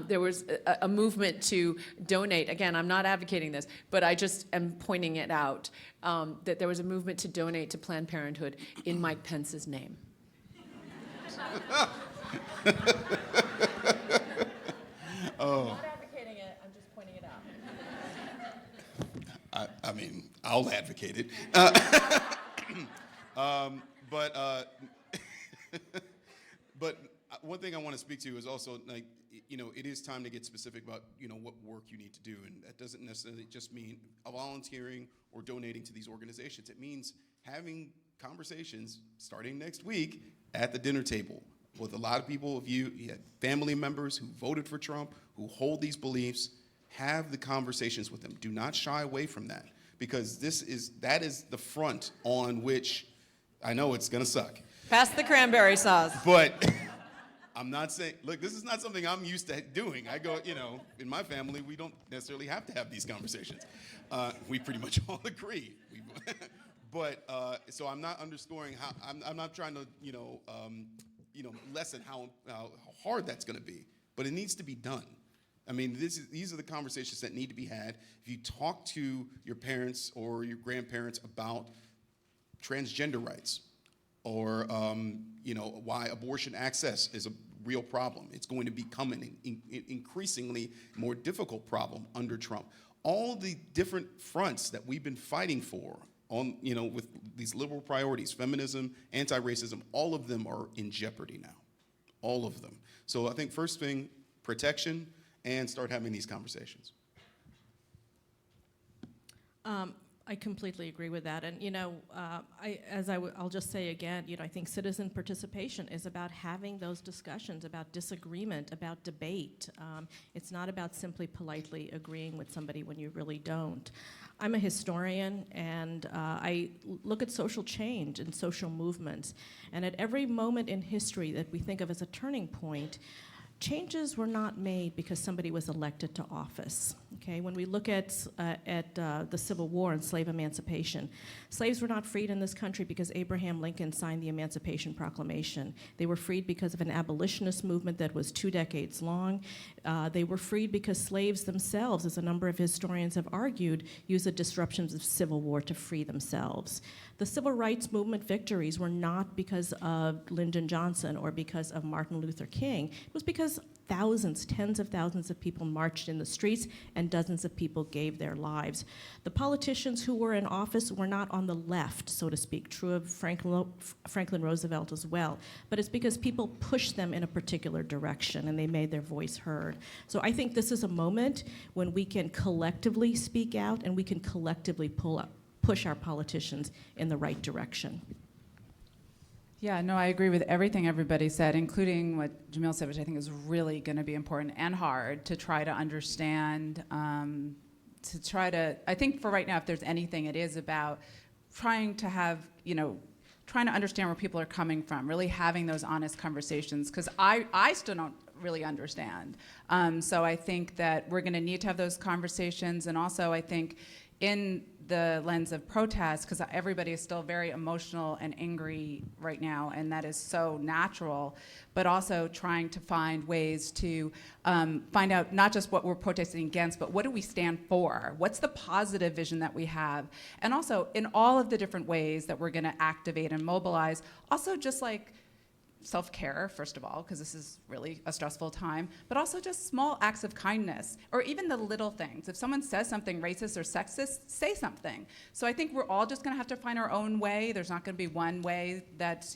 there was a movement to donate. Again, I'm not advocating this, but I just am pointing it out, that there was a movement to donate to Planned Parenthood in Mike Pence's name. Oh. I'm not advocating it, I'm just pointing it out. I mean, I'll advocate it. But one thing I want to speak to is also, like, it is time to get specific about, what work you need to do. And that doesn't necessarily just mean volunteering or donating to these organizations. It means having conversations starting next week at the dinner table with a lot of people of you have family members who voted for Trump, who hold these beliefs. Have the conversations with them. Do not shy away from that, because that is the front on which, I know it's gonna suck. Pass the cranberry sauce. But I'm not saying, look, this is not something I'm used to doing. I go, in my family, we don't necessarily have to have these conversations. We pretty much all agree. But so I'm not underscoring how, I'm not trying to, lessen how hard that's going to be. But it needs to be done. I mean, these are the conversations that need to be had. If you talk to your parents or your grandparents about transgender rights, or why abortion access is a real problem, it's going to become an increasingly more difficult problem under Trump. All the different fronts that we've been fighting for, with these liberal priorities, feminism, anti-racism, all of them are in jeopardy now. All of them. So I think first thing, protection, and start having these conversations. I completely agree with that. And, I'll just say again, I think citizen participation is about having those discussions, about disagreement, about debate. It's not about simply politely agreeing with somebody when you really don't. I'm a historian, and I look at social change and social movements. And at every moment in history that we think of as a turning point, changes were not made because somebody was elected to office. Okay, when we look at the Civil War and slave emancipation, slaves were not freed in this country because Abraham Lincoln signed the Emancipation Proclamation. They were freed because of an abolitionist movement that was 2 decades long. They were freed because slaves themselves, as a number of historians have argued, used the disruptions of Civil War to free themselves. The civil rights movement victories were not because of Lyndon Johnson or because of Martin Luther King. It was because thousands, tens of thousands of people marched in the streets and dozens of people gave their lives. The politicians who were in office were not on the left, so to speak, true of Franklin Roosevelt as well, but it's because people pushed them in a particular direction and they made their voice heard. So I think this is a moment when we can collectively speak out and we can collectively push our politicians in the right direction. Yeah, no, I agree with everything everybody said, including what Jamil said, which I think is really going to be important and hard to try to understand, I think for right now, if there's anything, it is about trying to have, trying to understand where people are coming from, really having those honest conversations, because I still don't really understand. So I think that we're going to need to have those conversations, and also I think in the lens of protest, because everybody is still very emotional and angry right now, and that is so natural, but also trying to find ways to find out not just what we're protesting against, but what do we stand for? What's the positive vision that we have? And also, in all of the different ways that we're gonna activate and mobilize, also just like self-care, first of all, because this is really a stressful time, but also just small acts of kindness, or even the little things. If someone says something racist or sexist, say something. So I think we're all just gonna have to find our own way. There's not gonna be one way that,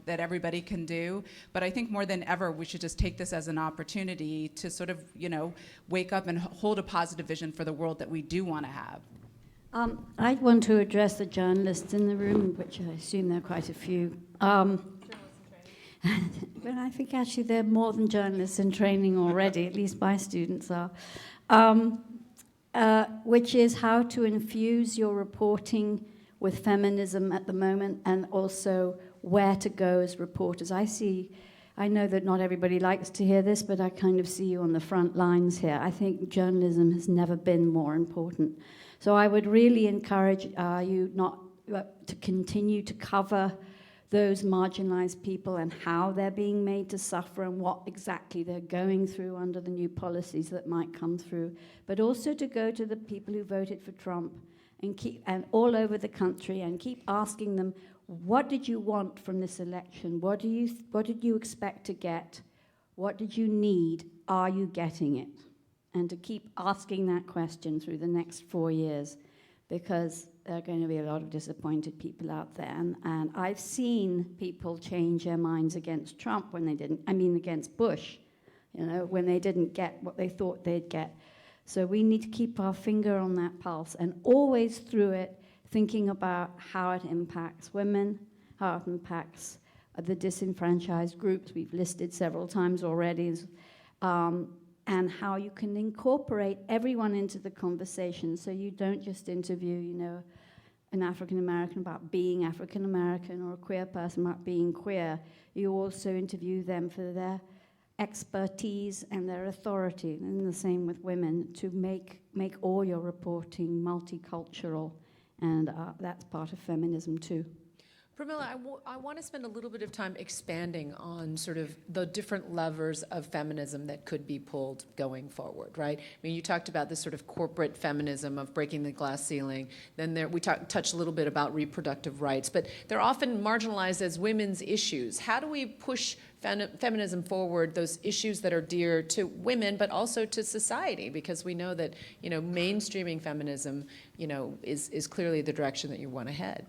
that everybody can do, but I think more than ever, we should just take this as an opportunity to sort of, wake up and hold a positive vision for the world that we do wanna have. I want to address the journalists in the room, which I assume there are quite a few. But I think actually they're more than journalists in training already, at least my students are, which is how to infuse your reporting with feminism at the moment, and also where to go as reporters. I know that not everybody likes to hear this, but I kind of see you on the front lines here. I think journalism has never been more important. So I would really encourage you not to continue to cover those marginalized people and how they're being made to suffer and what exactly they're going through under the new policies that might come through, but also to go to the people who voted for Trump and all over the country and keep asking them, what did you want from this election? What did you expect to get? What did you need? Are you getting it? And to keep asking that question through the next 4 years, because there are going to be a lot of disappointed people out there. And I've seen people change their minds against Trump when they didn't, against Bush, when they didn't get what they thought they'd get. So we need to keep our finger on that pulse and always through it thinking about how it impacts women, how it impacts the disenfranchised groups we've listed several times already, and how you can incorporate everyone into the conversation, so you don't just interview, an African American about being African American or a queer person about being queer. You also interview them for their expertise and their authority, and the same with women, to make all your reporting multicultural, and that's part of feminism too. Premilla, I want to spend a little bit of time expanding on sort of the different levers of feminism that could be pulled going forward, right? You talked about this sort of corporate feminism of breaking the glass ceiling. Then we touched a little bit about reproductive rights, but they're often marginalized as women's issues. How do we push feminism forward, those issues that are dear to women, but also to society? Because we know that, mainstreaming feminism, is clearly the direction that you want to head.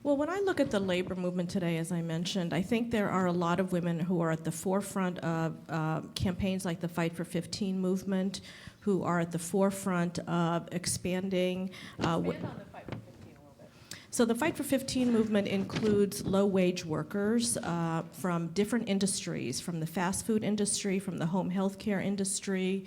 Well, when I look at the labor movement today, as I mentioned, I think there are a lot of women who are at the forefront of campaigns like the Fight for 15 movement, who are at the forefront of expanding. Expand on the Fight for 15 a little bit. So the Fight for 15 movement includes low-wage workers from different industries, from the fast food industry, from the home health care industry,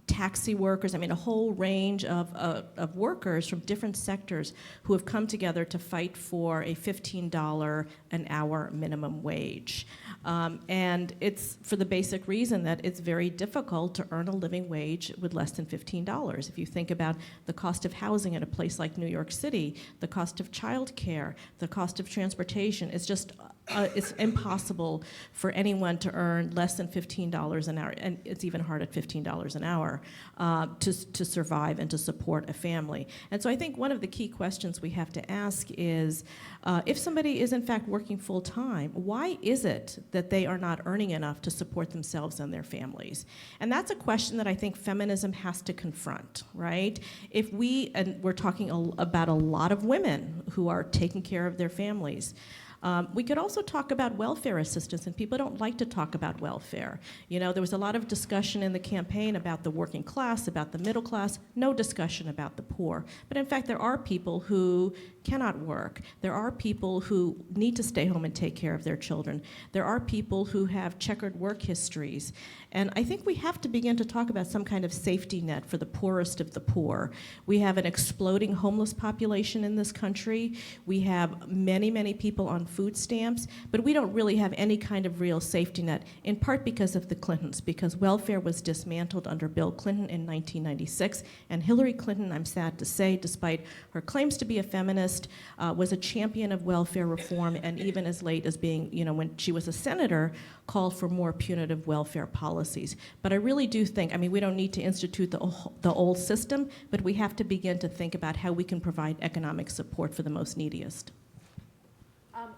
taxi workers, I mean, a whole range of workers from different sectors who have come together to fight for a $15 an hour minimum wage. And it's for the basic reason that it's very difficult to earn a living wage with less than $15. If you think about the cost of housing in a place like New York City, the cost of childcare, the cost of transportation, it's just it's impossible for anyone to earn less than $15 an hour, and it's even hard at $15 an hour to survive and to support a family. And so I think one of the key questions we have to ask is, if somebody is in fact working full time, why is it that they are not earning enough to support themselves and their families? And that's a question that I think feminism has to confront, right? If we, and we're talking about a lot of women who are taking care of their families. We could also talk about welfare assistance, and people don't like to talk about welfare. You know, there was a lot of discussion in the campaign about the working class, about the middle class, no discussion about the poor. But in fact, there are people who cannot work. There are people who need to stay home and take care of their children. There are people who have checkered work histories. And I think we have to begin to talk about some kind of safety net for the poorest of the poor. We have an exploding homeless population in this country. We have many, many people on food stamps, but we don't really have any kind of real safety net, in part because of the Clintons, because welfare was dismantled under Bill Clinton in 1996, and Hillary Clinton, I'm sad to say, despite her claims to be a feminist, was a champion of welfare reform, and even as late as being, you know, when she was a senator, called for more punitive welfare policies. But I really do think, I mean, we don't need to institute the old system, but we have to begin to think about how we can provide economic support for the most neediest.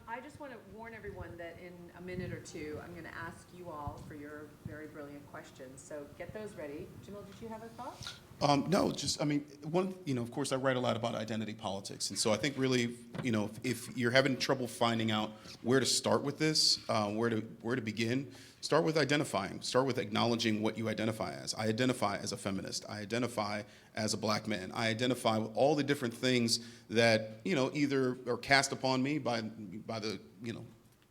I just want to warn everyone that in a minute or two, I'm going to ask you all for your very brilliant questions. So get those ready. Jamil, did you have a thought? No, just, I mean, of course, I write a lot about identity politics. And so I think really, you know, if you're having trouble finding out where to start with this, where to begin, start with identifying. Start with acknowledging what you identify as. I identify as a feminist. I identify as a black man. I identify with all the different things that, you know, either are cast upon me by the, you know,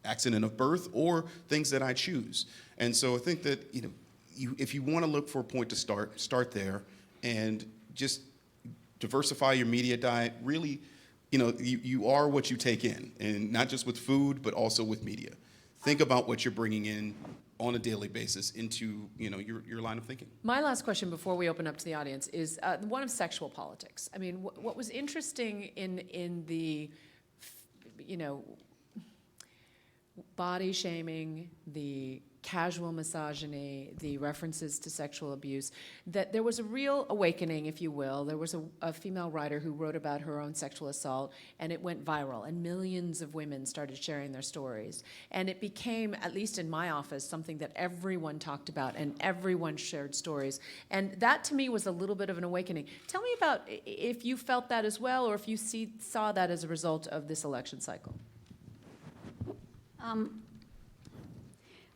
accident of birth or things that I choose. And so I think that, you know, if you want to look for a point to start there and just diversify your media diet. Really, you know, you are what you take in, and not just with food, but also with media. Think about what you're bringing in on a daily basis into, you know, your line of thinking. My last question before we open up to the audience is one of sexual politics. I mean, what was interesting in the, you know, body shaming, the casual misogyny, the references to sexual abuse, that there was a real awakening, if you will. There was a female writer who wrote about her own sexual assault, and it went viral, and millions of women started sharing their stories. And it became, at least in my office, something that everyone talked about, and everyone shared stories. And that, to me, was a little bit of an awakening. Tell me about if you felt that as well, or if you saw that as a result of this election cycle.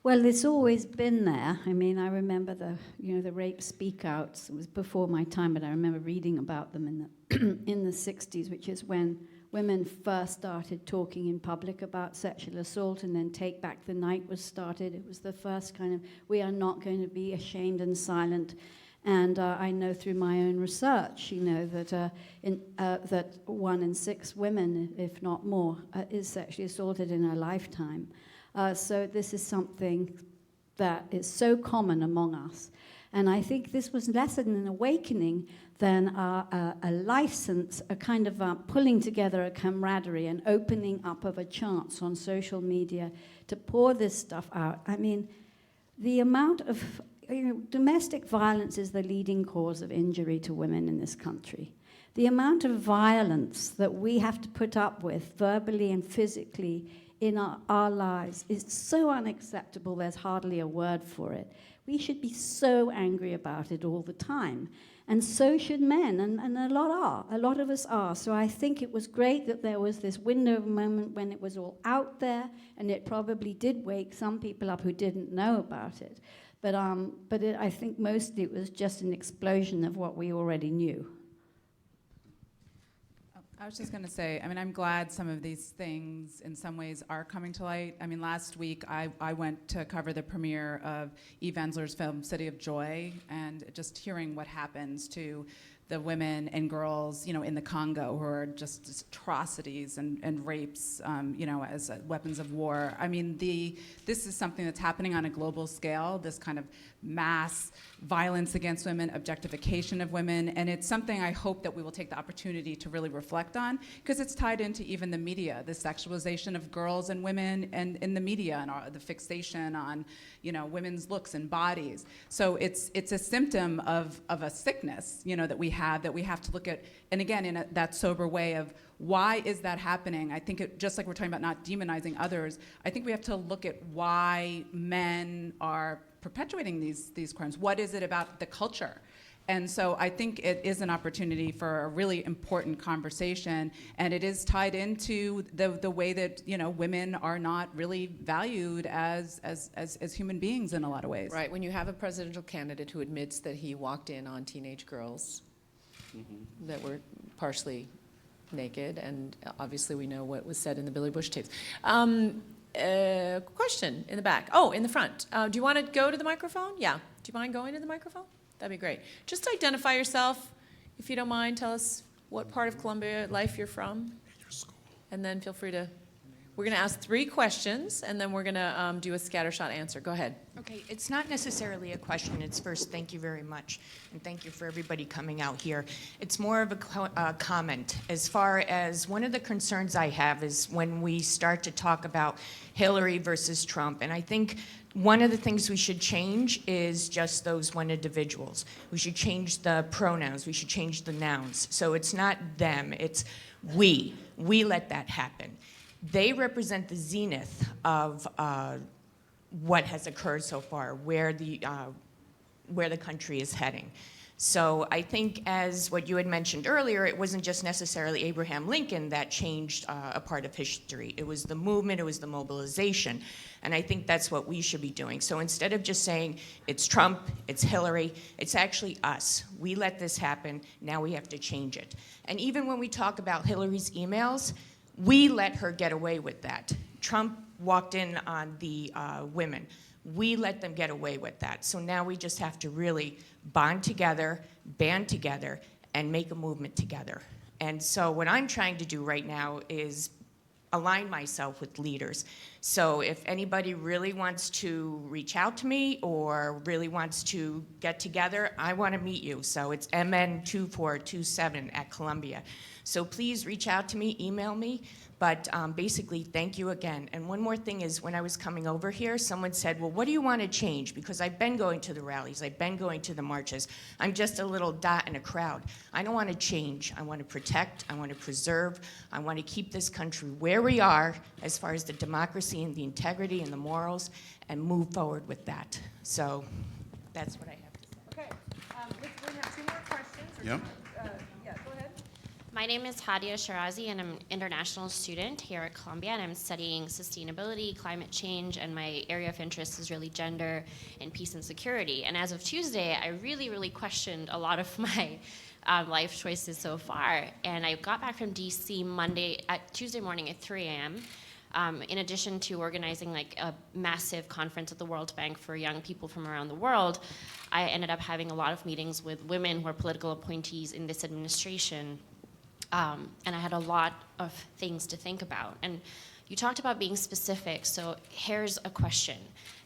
Well, it's always been there. I mean, I remember the rape speak-outs. It was before my time, but I remember reading about them in the 60s, which is when women first started talking in public about sexual assault, and then Take Back the Night was started. It was the first kind of, we are not going to be ashamed and silent. And I know through my own research, you know, that 1 in 6 women, if not more, is sexually assaulted in her lifetime. So this is something that is so common among us. And I think this was less an awakening than a license, a kind of pulling together a camaraderie and opening up of a chance on social media to pour this stuff out. I mean, the amount of, you know, domestic violence is the leading cause of injury to women in this country. The amount of violence that we have to put up with, verbally and physically, in our lives is so unacceptable, there's hardly a word for it. We should be so angry about it all the time. And so should men, and a lot of us are. So I think it was great that there was this window of a moment when it was all out there, and it probably did wake some people up who didn't know about it. But I think mostly it was just an explosion of what we already knew. I was just going to say, I mean, I'm glad some of these things in some ways are coming to light. I mean, last week I went to cover the premiere of Eve Ensler's film City of Joy, and just hearing what happens to the women and girls, you know, in the Congo who are just atrocities and rapes, you know, as weapons of war. I mean, this is something that's happening on a global scale, this kind of mass violence against women, objectification of women, and it's something I hope that we will take the opportunity to really reflect on, because it's tied into even the media, the sexualization of girls and women and in the media, and the fixation on, you know, women's looks and bodies. So it's a symptom of a sickness, you know, that we have to look at, and again, in that sober way of why is that happening? I think just like we're talking about not demonizing others, I think we have to look at why men are perpetuating these crimes. What is it about the culture? And so I think it is an opportunity for a really important conversation, and it is tied into the way that, you know, women are not really valued as human beings in a lot of ways. Right, when you have a presidential candidate who admits that he walked in on teenage girls that were partially naked, and obviously we know what was said in the Billy Bush tapes. Question in the back. Oh, in the front. Do you want to go to the microphone? Yeah. Do you mind going to the microphone? That'd be great. Just identify yourself, if you don't mind. Tell us what part of Columbia life you're from. And then feel free to, we're going to ask 3 questions, and then we're going to do a scattershot answer. Go ahead. Okay, it's not necessarily a question. It's first, thank you very much, and thank you for everybody coming out here. It's more of a comment. As far as one of the concerns I have is when we start to talk about Hillary versus Trump, and I think one of the things we should change is just those one individuals. We should change the pronouns. We should change the nouns. So it's not them, it's we. We let that happen. They represent the zenith of what has occurred so far, where the country is heading. So I think, as what you had mentioned earlier, it wasn't just necessarily Abraham Lincoln that changed a part of history. It was the movement, it was the mobilization, and I think that's what we should be doing. So instead of just saying it's Trump, it's Hillary, it's actually us. We let this happen, now we have to change it. And even when we talk about Hillary's emails, we let her get away with that. Trump walked in on the women. We let them get away with that. So now we just have to really bond together, band together, and make a movement together. And so what I'm trying to do right now is align myself with leaders. So if anybody really wants to reach out to me or really wants to get together, I want to meet you. So it's mn2427 at Columbia. So please reach out to me, email me. But basically, thank you again. And one more thing is, when I was coming over here, someone said, well, what do you want to change? Because I've been going to the rallies, I've been going to the marches. I'm just a little dot in a crowd. I don't want to change. I want to protect, I want to preserve, I want to keep this country where we are as far as the democracy and the integrity and the morals, and move forward with that. So that's what I have to say. Okay, we have 2 more questions. Yep. Yeah, go ahead. My name is Hadia Shirazi, and I'm an international student here at Columbia, and I'm studying sustainability, climate change, and my area of interest is really gender and peace and security. And as of Tuesday, I really questioned a lot of my life choices so far. And I got back from DC Tuesday morning at 3 a.m. In addition to organizing like a massive conference at the World Bank for young people from around the world, I ended up having a lot of meetings with women who are political appointees in this administration. And I had a lot of things to think about. And you talked about being specific, so here's a question.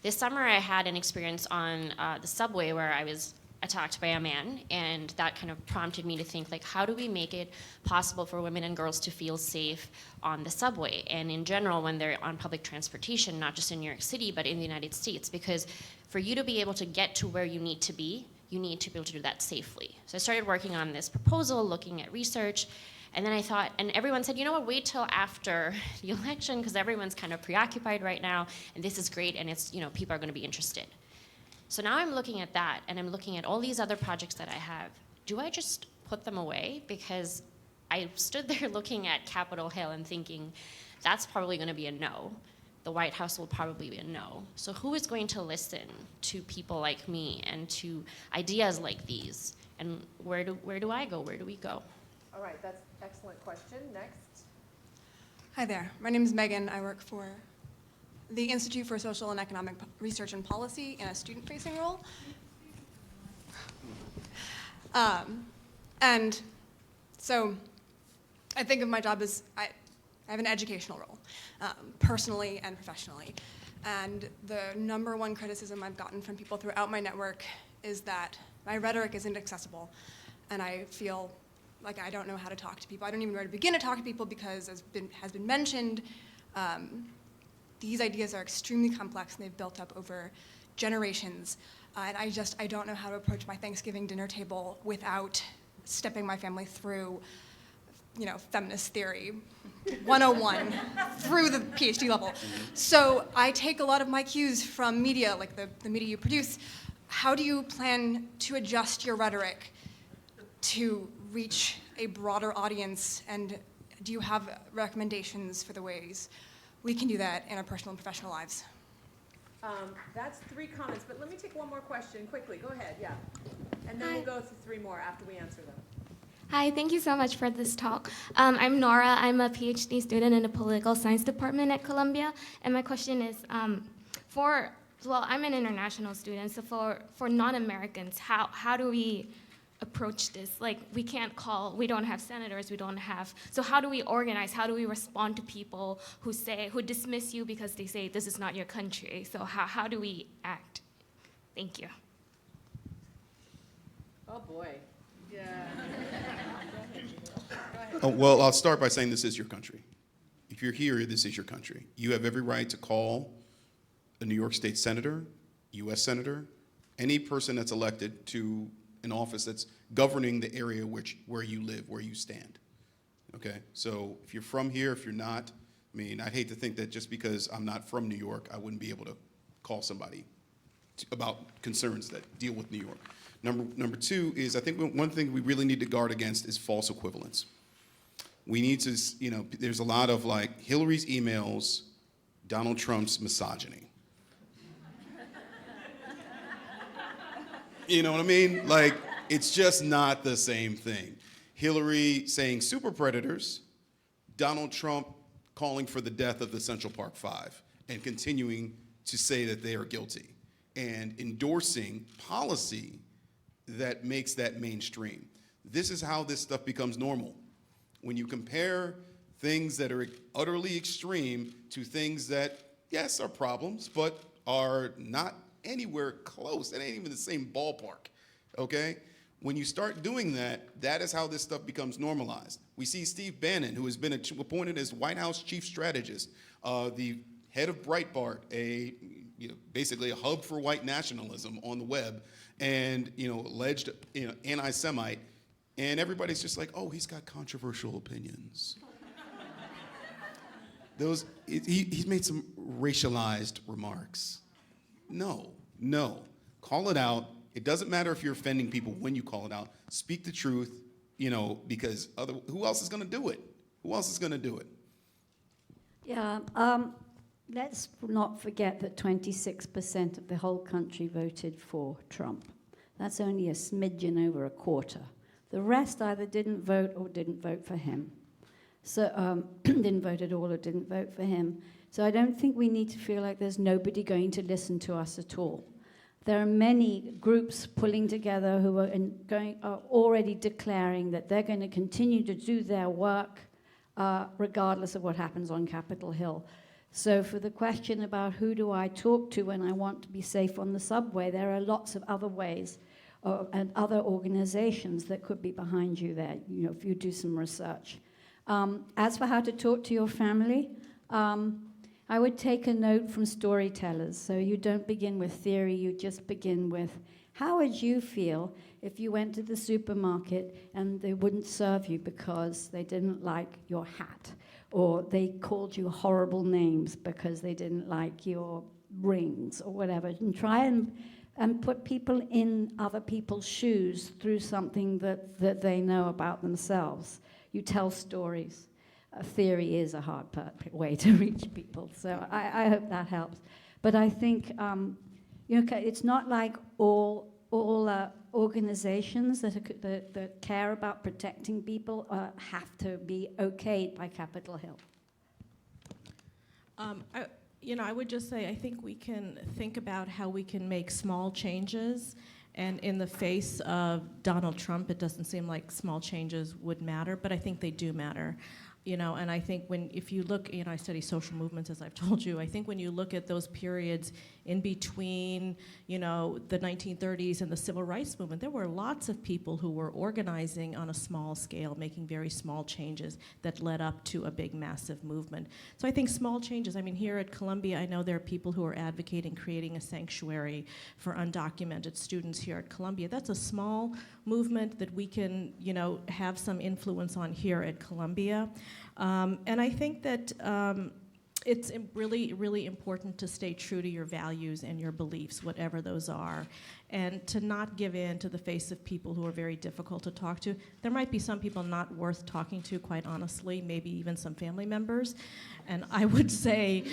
This summer I had an experience on the subway where I was attacked by a man, and that kind of prompted me to think, like, how do we make it possible for women and girls to feel safe on the subway, and in general when they're on public transportation, not just in New York City, but in the United States? Because for you to be able to get to where you need to be able to do that safely. So I started working on this proposal, looking at research, and then I thought, and everyone said, you know what, wait till after the election, because everyone's kind of preoccupied right now, and this is great, and it's, you know, people are going to be interested. So now I'm looking at that, and I'm looking at all these other projects that I have. Do I just put them away? Because I stood there looking at Capitol Hill and thinking, that's probably going to be a no. The White House will probably be a no. So who is going to listen to people like me and to ideas like these? And where do I go? Where do we go? All right, that's an excellent question. Next. Hi there. My name is Megan. I work for the Institute for Social and Economic Research and Policy in a student-facing role. And so I think of my job as I have an educational role, personally and professionally. And the number one criticism I've gotten from people throughout my network is that my rhetoric isn't accessible, and I feel like I don't know how to talk to people. I don't even know where to begin to talk to people because, as has been mentioned, these ideas are extremely complex and they've built up over generations. And I don't know how to approach my Thanksgiving dinner table without stepping my family through, feminist theory 101 through the PhD level. So I take a lot of my cues from media, like the media you produce. How do you plan to adjust your rhetoric to reach a broader audience, and do you have recommendations for the ways we can do that in our personal and professional lives? That's 3 comments, but let me take one more question quickly. Go ahead, yeah. And then we'll go to 3 more after we answer them. Hi, thank you so much for this talk. I'm Nora. I'm a PhD student in the political science department at Columbia, and my question is, I'm an international student, so for non-Americans, how do we approach this? Like, we don't have senators, so how do we organize? How do we respond to people who dismiss you because they say this is not your country? So how do we act? Thank you. Oh boy. Yeah. Oh, well, I'll start by saying this is your country. If you're here, this is your country. You have every right to call a New York State senator, U.S. senator, any person that's elected to an office that's governing the area where you live, where you stand. Okay? So if you're from here, if you're not, I'd hate to think that just because I'm not from New York, I wouldn't be able to call somebody about concerns that deal with New York. Number 2 is, I think one thing we really need to guard against is false equivalence. We need to, there's a lot of like Hillary's emails, Donald Trump's misogyny. You know what I mean? Like, it's just not the same thing. Hillary saying super predators, Donald Trump calling for the death of the Central Park Five and continuing to say that they are guilty and endorsing policy that makes that mainstream. This is how this stuff becomes normal. When you compare things that are utterly extreme to things that, yes, are problems, but are not anywhere close. It ain't even the same ballpark, okay? When you start doing that, that is how this stuff becomes normalized. We see Steve Bannon, who has been appointed as White House chief strategist, the head of Breitbart, basically a hub for white nationalism on the web, and alleged anti-Semite, and everybody's just like, oh, he's got controversial opinions. He's made some racialized remarks. No. Call it out. It doesn't matter if you're offending people when you call it out. Speak the truth, because who else is going to do it? Yeah, let's not forget that 26% of the whole country voted for Trump. That's only a smidgen over a quarter. The rest either didn't vote or didn't vote for him. So didn't vote at all or didn't vote for him. So I don't think we need to feel like there's nobody going to listen to us at all. There are many groups pulling together who are already declaring that they're going to continue to do their work regardless of what happens on Capitol Hill. So for the question about who do I talk to when I want to be safe on the subway, there are lots of other ways and other organizations that could be behind you there, if you do some research. As for how to talk to your family, I would take a note from storytellers. So you don't begin with theory, you just begin with, how would you feel if you went to the supermarket and they wouldn't serve you because they didn't like your hat, or they called you horrible names because they didn't like your rings or whatever, and try and put people in other people's shoes through something that they know about themselves. You tell stories. Theory is a hard way to reach people, so I hope that helps. But I think it's not like all all organizations that care about protecting people have to be okayed by Capitol Hill? I would just say I think we can think about how we can make small changes. And in the face of Donald Trump, it doesn't seem like small changes would matter, but I think they do matter. And I think if you look, I study social movements, as I've told you. I think when you look at those periods in between, the 1930s and the Civil Rights Movement, there were lots of people who were organizing on a small scale, making very small changes that led up to a big, massive movement. So I think small changes, here at Columbia, I know there are people who are advocating creating a sanctuary for undocumented students here at Columbia. That's a small movement that we can, have some influence on here at Columbia. And I think that it's really, really important to stay true to your values and your beliefs, whatever those are, and to not give in to the face of people who are very difficult to talk to. There might be some people not worth talking to, quite honestly, maybe even some family members. And I would say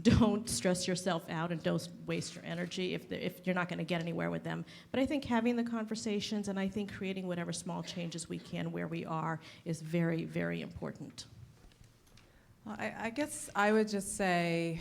don't stress yourself out and don't waste your energy if you're not going to get anywhere with them. But I think having the conversations and I think creating whatever small changes we can where we are is very, very important. Well, I guess I would just say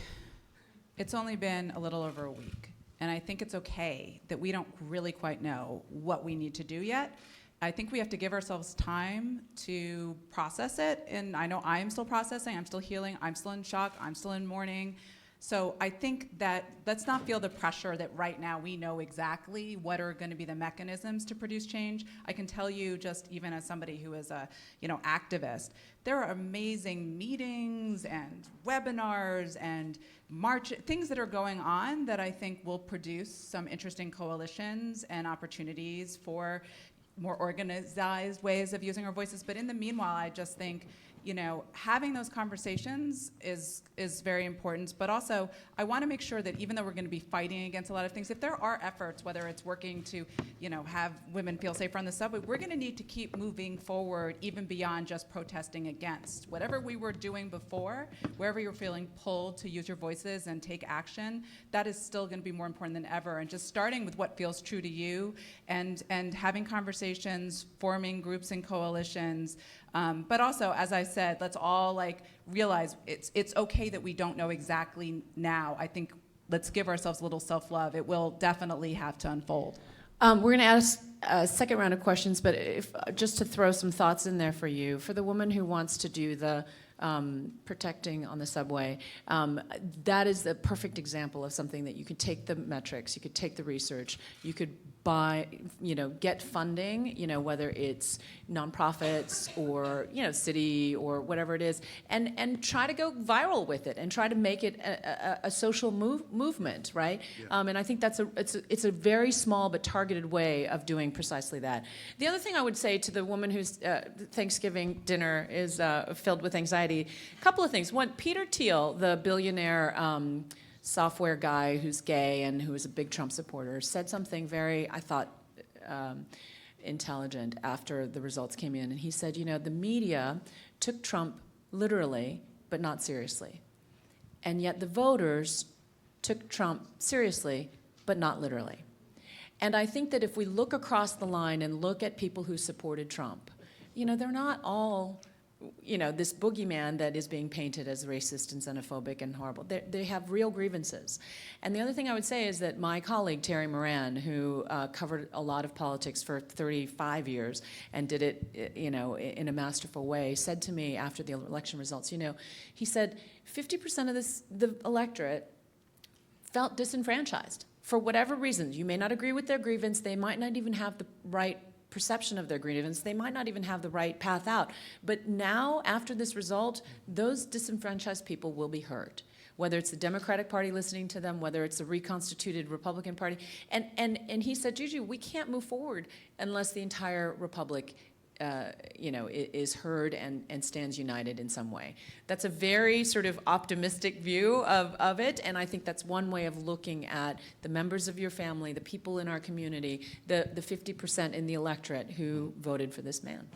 it's only been a little over a week, and I think it's okay that we don't really quite know what we need to do yet. I think we have to give ourselves time to process it, and I know I'm still processing, I'm still healing, I'm still in shock, I'm still in mourning. So I think that let's not feel the pressure that right now we know exactly what are going to be the mechanisms to produce change. I can tell you, just even as somebody who is a activist, there are amazing meetings and webinars and things that are going on that I think will produce some interesting coalitions and opportunities for more organized ways of using our voices. But in the meanwhile, I just think having those conversations is very important, but also I want to make sure that even though we're going to be fighting against a lot of things, if there are efforts, whether it's working to, have women feel safer on the subway, we're going to need to keep moving forward even beyond just protesting against. Whatever we were doing before, wherever you're feeling pulled to use your voices and take action, that is still going to be more important than ever. And just starting with what feels true to you and having conversations, forming groups and coalitions, but also, as I said, let's all realize it's okay that we don't know exactly now. I think let's give ourselves a little self-love. It will definitely have to unfold. We're going to ask a second round of questions, but just to throw some thoughts in there for you. For the woman who wants to do the protecting on the subway, that is the perfect example of something that you could take the metrics, you could take the research, you could get funding, whether it's nonprofits or, city or whatever it is, and try to go viral with it and try to make it a social movement, right? Yeah. And I think it's a very small but targeted way of doing precisely that. The other thing I would say to the woman whose Thanksgiving dinner is filled with anxiety, a couple of things. One, Peter Thiel, the billionaire software guy who's gay and who is a big Trump supporter, said something very, I thought, intelligent after the results came in. And he said, the media took Trump literally, but not seriously. And yet the voters took Trump seriously, but not literally. And I think that if we look across the line and look at people who supported Trump, they're not all this boogeyman that is being painted as racist and xenophobic and horrible. They have real grievances. And the other thing I would say is that my colleague, Terry Moran, who covered a lot of politics for 35 years and did it, in a masterful way, said to me after the election results, he said 50% of the electorate felt disenfranchised for whatever reasons. You may not agree with their grievance. They might not even have the right perception of their grievance. They might not even have the right path out. But now, after this result, those disenfranchised people will be heard, whether it's the Democratic Party listening to them, whether it's the reconstituted Republican Party. And he said, Juju, we can't move forward unless the entire Republic is heard and stands united in some way. That's a very sort of optimistic view of it, and I think that's one way of looking at the members of your family, the people in our community, the 50% in the electorate who voted for this man.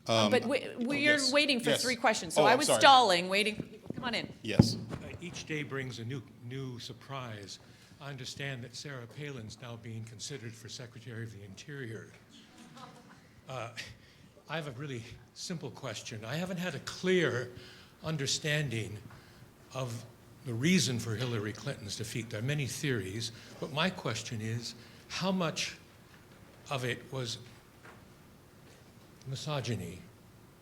But we're waiting for three questions, so I was stalling, waiting for people. Come on in. Yes. Each day brings a new surprise. I understand that Sarah Palin's now being considered for Secretary of the Interior. I have a really simple question. I haven't had a clear understanding of the reason for Hillary Clinton's defeat. There are many theories, but my question is, how much of it was misogyny,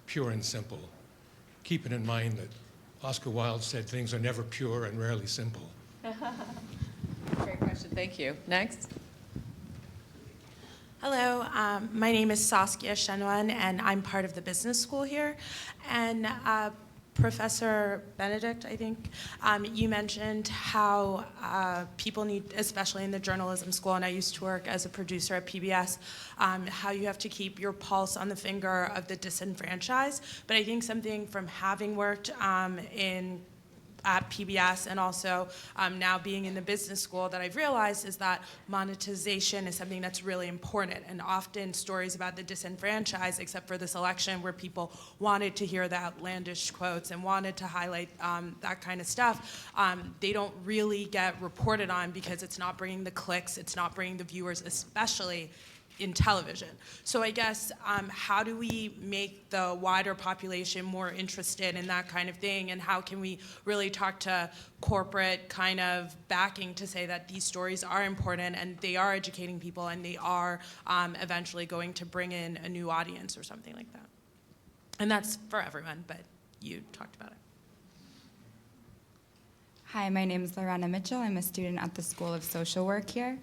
pure and simple, keeping in mind that Oscar Wilde said things are never pure and rarely simple? Great question, thank you. Next. Hello, my name is Saskia Shenwan, and I'm part of the business school here. And Professor Benedict, I think, you mentioned how people need, especially in the journalism school, and I used to work as a producer at PBS, how you have to keep your pulse on the finger of the disenfranchised. But I think something from having worked at PBS and also now being in the business school that I've realized is that monetization is something that's really important. And often stories about the disenfranchised, except for this election where people wanted to hear the outlandish quotes and wanted to highlight that kind of stuff, they don't really get reported on because it's not bringing the clicks, it's not bringing the viewers, especially in television. So I guess how do we make the wider population more interested in that kind of thing, and how can we really talk to corporate kind of backing to say that these stories are important and they are educating people and they are eventually going to bring in a new audience or something like that? And that's for everyone, but you talked about it. Hi, my name is Lorena Mitchell. I'm a student at the School of Social Work here.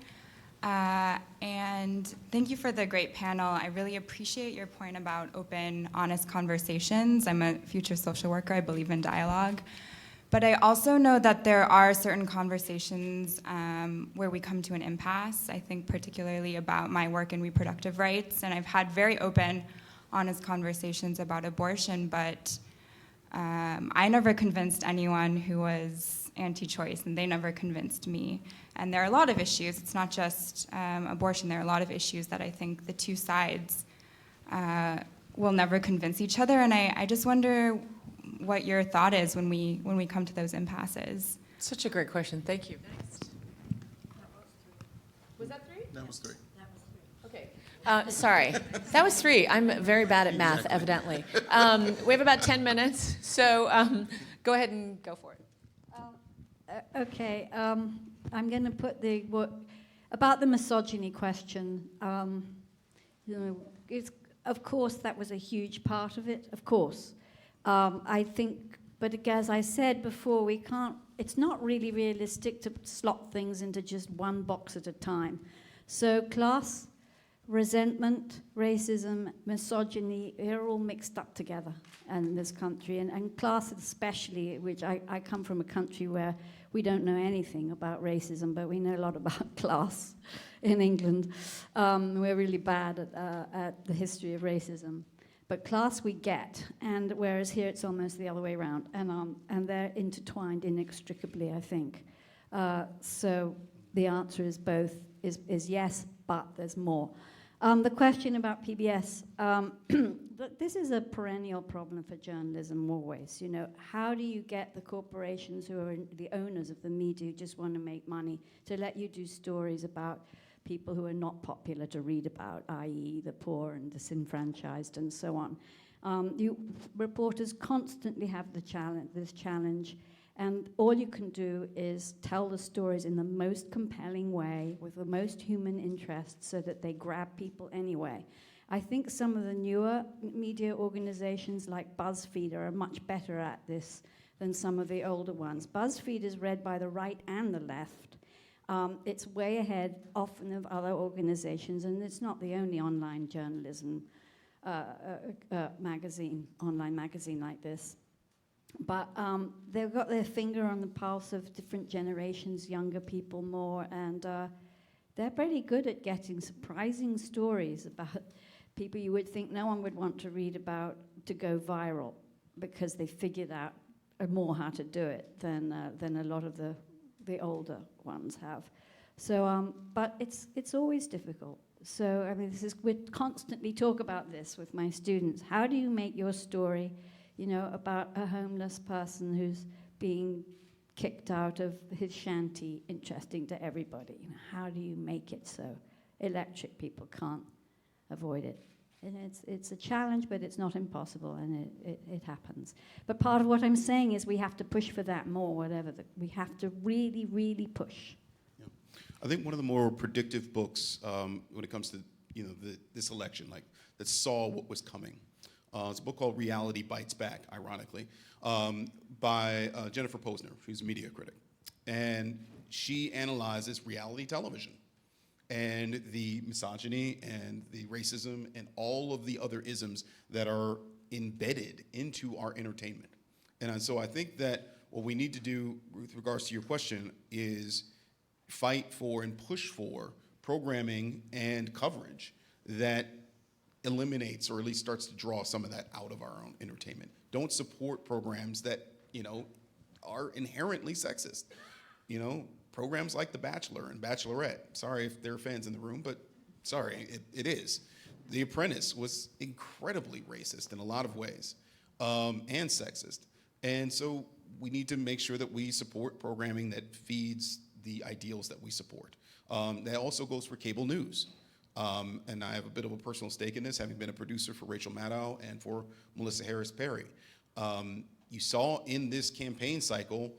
And thank you for the great panel. I really appreciate your point about open, honest conversations. I'm a future social worker. I believe in dialogue. But I also know that there are certain conversations where we come to an impasse. I think particularly about my work in reproductive rights. And I've had very open, honest conversations about abortion, but I never convinced anyone who was anti-choice, and they never convinced me. And there are a lot of issues. It's not just abortion. There are a lot of issues that I think the two sides will never convince each other. And I just wonder what your thought is when we come to those impasses. Such a great question. Thank you. Next. Was that three? That was three. Okay. Sorry, that was three. I'm very bad at math, evidently. We have about 10 minutes, so go ahead and go for it. Okay, I'm going to put about the misogyny question. Of course, that was a huge part of it. Of course, I think. But as I said before, we can't. It's not really realistic to slot things into just one box at a time. So class, resentment, racism, misogyny, they're all mixed up together in this country. And class especially, which I come from a country where we don't know anything about racism, but we know a lot about class in England. We're really bad at the history of racism. But class we get, and whereas here it's almost the other way around. And they're intertwined inextricably, I think. So the answer is both, is yes, but there's more. The question about PBS, this is a perennial problem for journalism always. You know, how do you get the corporations who are the owners of the media who just want to make money to let you do stories about people who are not popular to read about, i.e. the poor and disenfranchised and so on? Reporters constantly have this challenge. And all you can do is tell the stories in the most compelling way with the most human interest so that they grab people anyway. I think some of the newer media organizations like BuzzFeed are much better at this than some of the older ones. BuzzFeed is read by the right and the left. It's way ahead often of other organizations, and it's not the only online journalism online magazine like this. But they've got their finger on the pulse of different generations, younger people more, and they're pretty good at getting surprising stories about people you would think no one would want to read about to go viral, because they figured out more how to do it than a lot of the older ones have. So, but it's always difficult. So, I mean, we constantly talk about this with my students. How do you make your story, you know, about a homeless person who's being kicked out of his shanty interesting to everybody. You know, how do you make it so electric people can't avoid it? And it's a challenge, but it's not impossible, and it happens. But part of what I'm saying is we have to push for that more, we have to really, really push. Yeah. I think one of the more predictive books when it comes to this election, like that saw what was coming. It's a book called Reality Bites Back, ironically, by Jennifer Posner, who's a media critic. And she analyzes reality television and the misogyny and the racism and all of the other isms that are embedded into our entertainment. And so I think that what we need to do with regards to your question is fight for and push for programming and coverage that eliminates or at least starts to draw some of that out of our own entertainment. Don't support programs that, are inherently sexist. Programs like The Bachelor and Bachelorette, sorry if there are fans in the room, but sorry, it is. The Apprentice was incredibly racist in a lot of ways, and sexist. And so we need to make sure that we support programming that feeds the ideals that we support. That also goes for cable news. And I have a bit of a personal stake in this, having been a producer for Rachel Maddow and for Melissa Harris Perry. You saw in this campaign cycle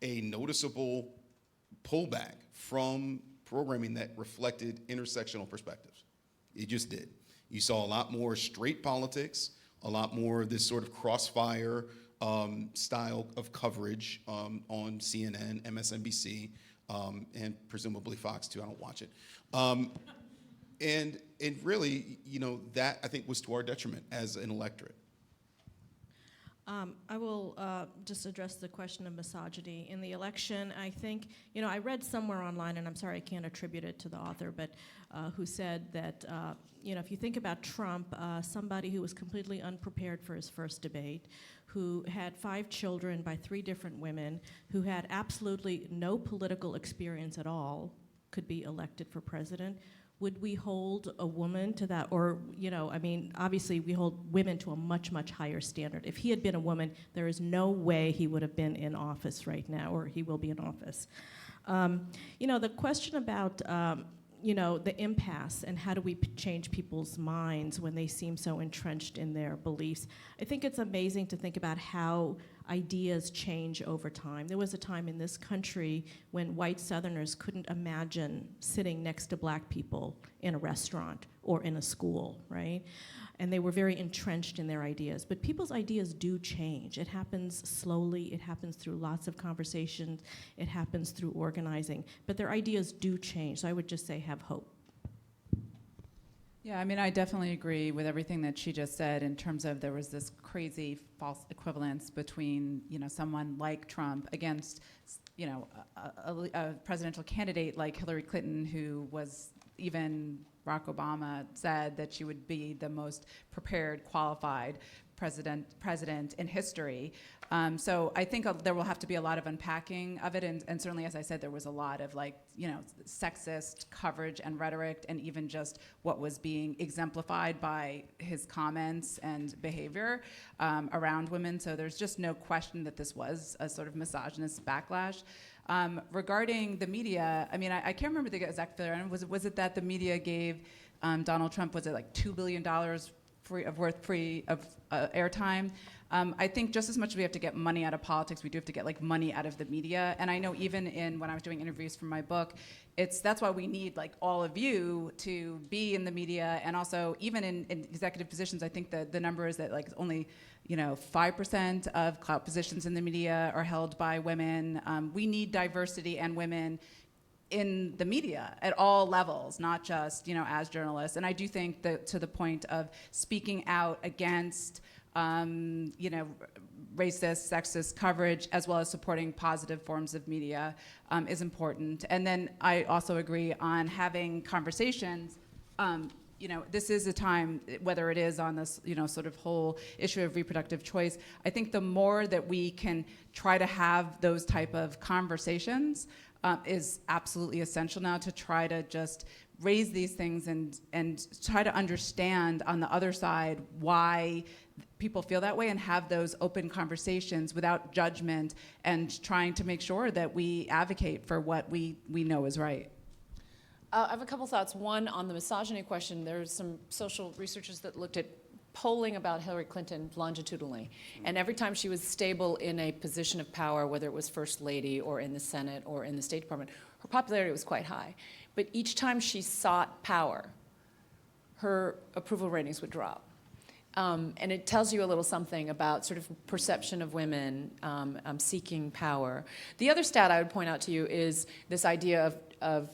a noticeable pullback from programming that reflected intersectional perspectives. It just did. You saw a lot more straight politics, a lot more of this sort of crossfire style of coverage on CNN, MSNBC, and presumably Fox too. I don't watch it. And really, that I think was to our detriment as an electorate. I will just address the question of misogyny. In the election, I think, I read somewhere online, and I'm sorry I can't attribute it to the author, but who said that, if you think about Trump, somebody who was completely unprepared for his first debate, who had 5 children by 3 different women, who had absolutely no political experience at all, could be elected for president. Would we hold a woman to that? Or, obviously we hold women to a much, much higher standard. If he had been a woman, there is no way he would have been in office right now, or he will be in office. The question about, the impasse and how do we change people's minds when they seem so entrenched in their beliefs. I think it's amazing to think about how ideas change over time. There was a time in this country when white Southerners couldn't imagine sitting next to black people in a restaurant or in a school, right? And they were very entrenched in their ideas. But people's ideas do change. It happens slowly. It happens through lots of conversations. It happens through organizing. But their ideas do change. So I would just say have hope. Yeah, I definitely agree with everything that she just said in terms of there was this crazy false equivalence between, someone like Trump against, a presidential candidate like Hillary Clinton, who was even Barack Obama said that she would be the most prepared, qualified president in history. So I think there will have to be a lot of unpacking of it, and certainly, as I said, there was a lot of sexist coverage and rhetoric, and even just what was being exemplified by his comments and behavior around women. So there's just no question that this was a sort of misogynist backlash. Regarding the media, I can't remember the exact figure. Was it that the media gave Donald Trump, was it like $2 billion free of airtime? I think just as much as we have to get money out of politics, we do have to get money out of the media. And I know even when I was doing interviews for my book, that's why we need all of you to be in the media, and also even in executive positions. I think the number is that only 5% of clout positions in the media are held by women. We need diversity and women in the media at all levels, not just as journalists. And I do think that to the point of speaking out against racist, sexist coverage, as well as supporting positive forms of media is important. And then I also agree on having conversations. This is a time, whether it is on this, sort of whole issue of reproductive choice, I think the more that we can try to have those type of conversations is absolutely essential now, to try to just raise these things and try to understand on the other side why people feel that way and have those open conversations without judgment and trying to make sure that we advocate for what we know is right. I have a couple thoughts. One, on the misogyny question, there's some social researchers that looked at polling about Hillary Clinton longitudinally. And every time she was stable in a position of power, whether it was First Lady or in the Senate or in the State Department, her popularity was quite high. But each time she sought power, her approval ratings would drop. And it tells you a little something about sort of perception of women seeking power. The other stat I would point out to you is this idea of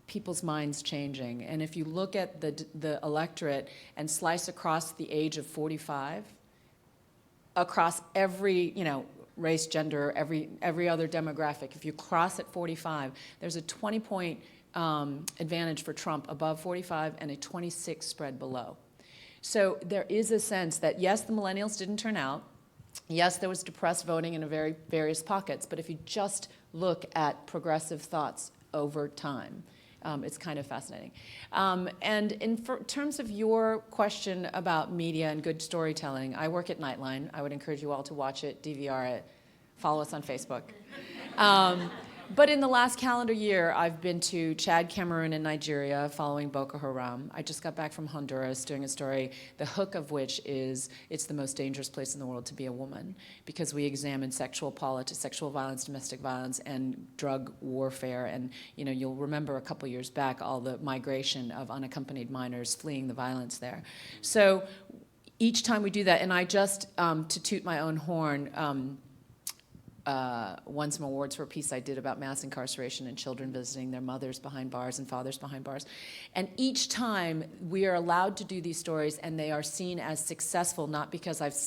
people's minds changing. And if you look at the electorate and slice across the age of 45, across every, race, gender, every other demographic, if you cross at 45, there's a 20-point advantage for Trump above 45 and a 26 spread below. So there is a sense that, yes, the millennials didn't turn out. Yes, there was depressed voting in various pockets. But if you just look at progressive thoughts over time, it's kind of fascinating. And in terms of your question about media and good storytelling, I work at Nightline. I would encourage you all to watch it, DVR it, follow us on Facebook. But in the last calendar year, I've been to Chad, Cameroon, and Nigeria following Boko Haram. I just got back from Honduras doing a story, the hook of which is it's the most dangerous place in the world to be a woman, because we examine sexual violence, domestic violence, and drug warfare. And you'll remember a couple years back all the migration of unaccompanied minors fleeing the violence there. So each time we do that, and I just, to toot my own horn, won some awards for a piece I did about mass incarceration and children visiting their mothers behind bars and fathers behind bars. And each time we are allowed to do these stories and they are seen as successful, not because I've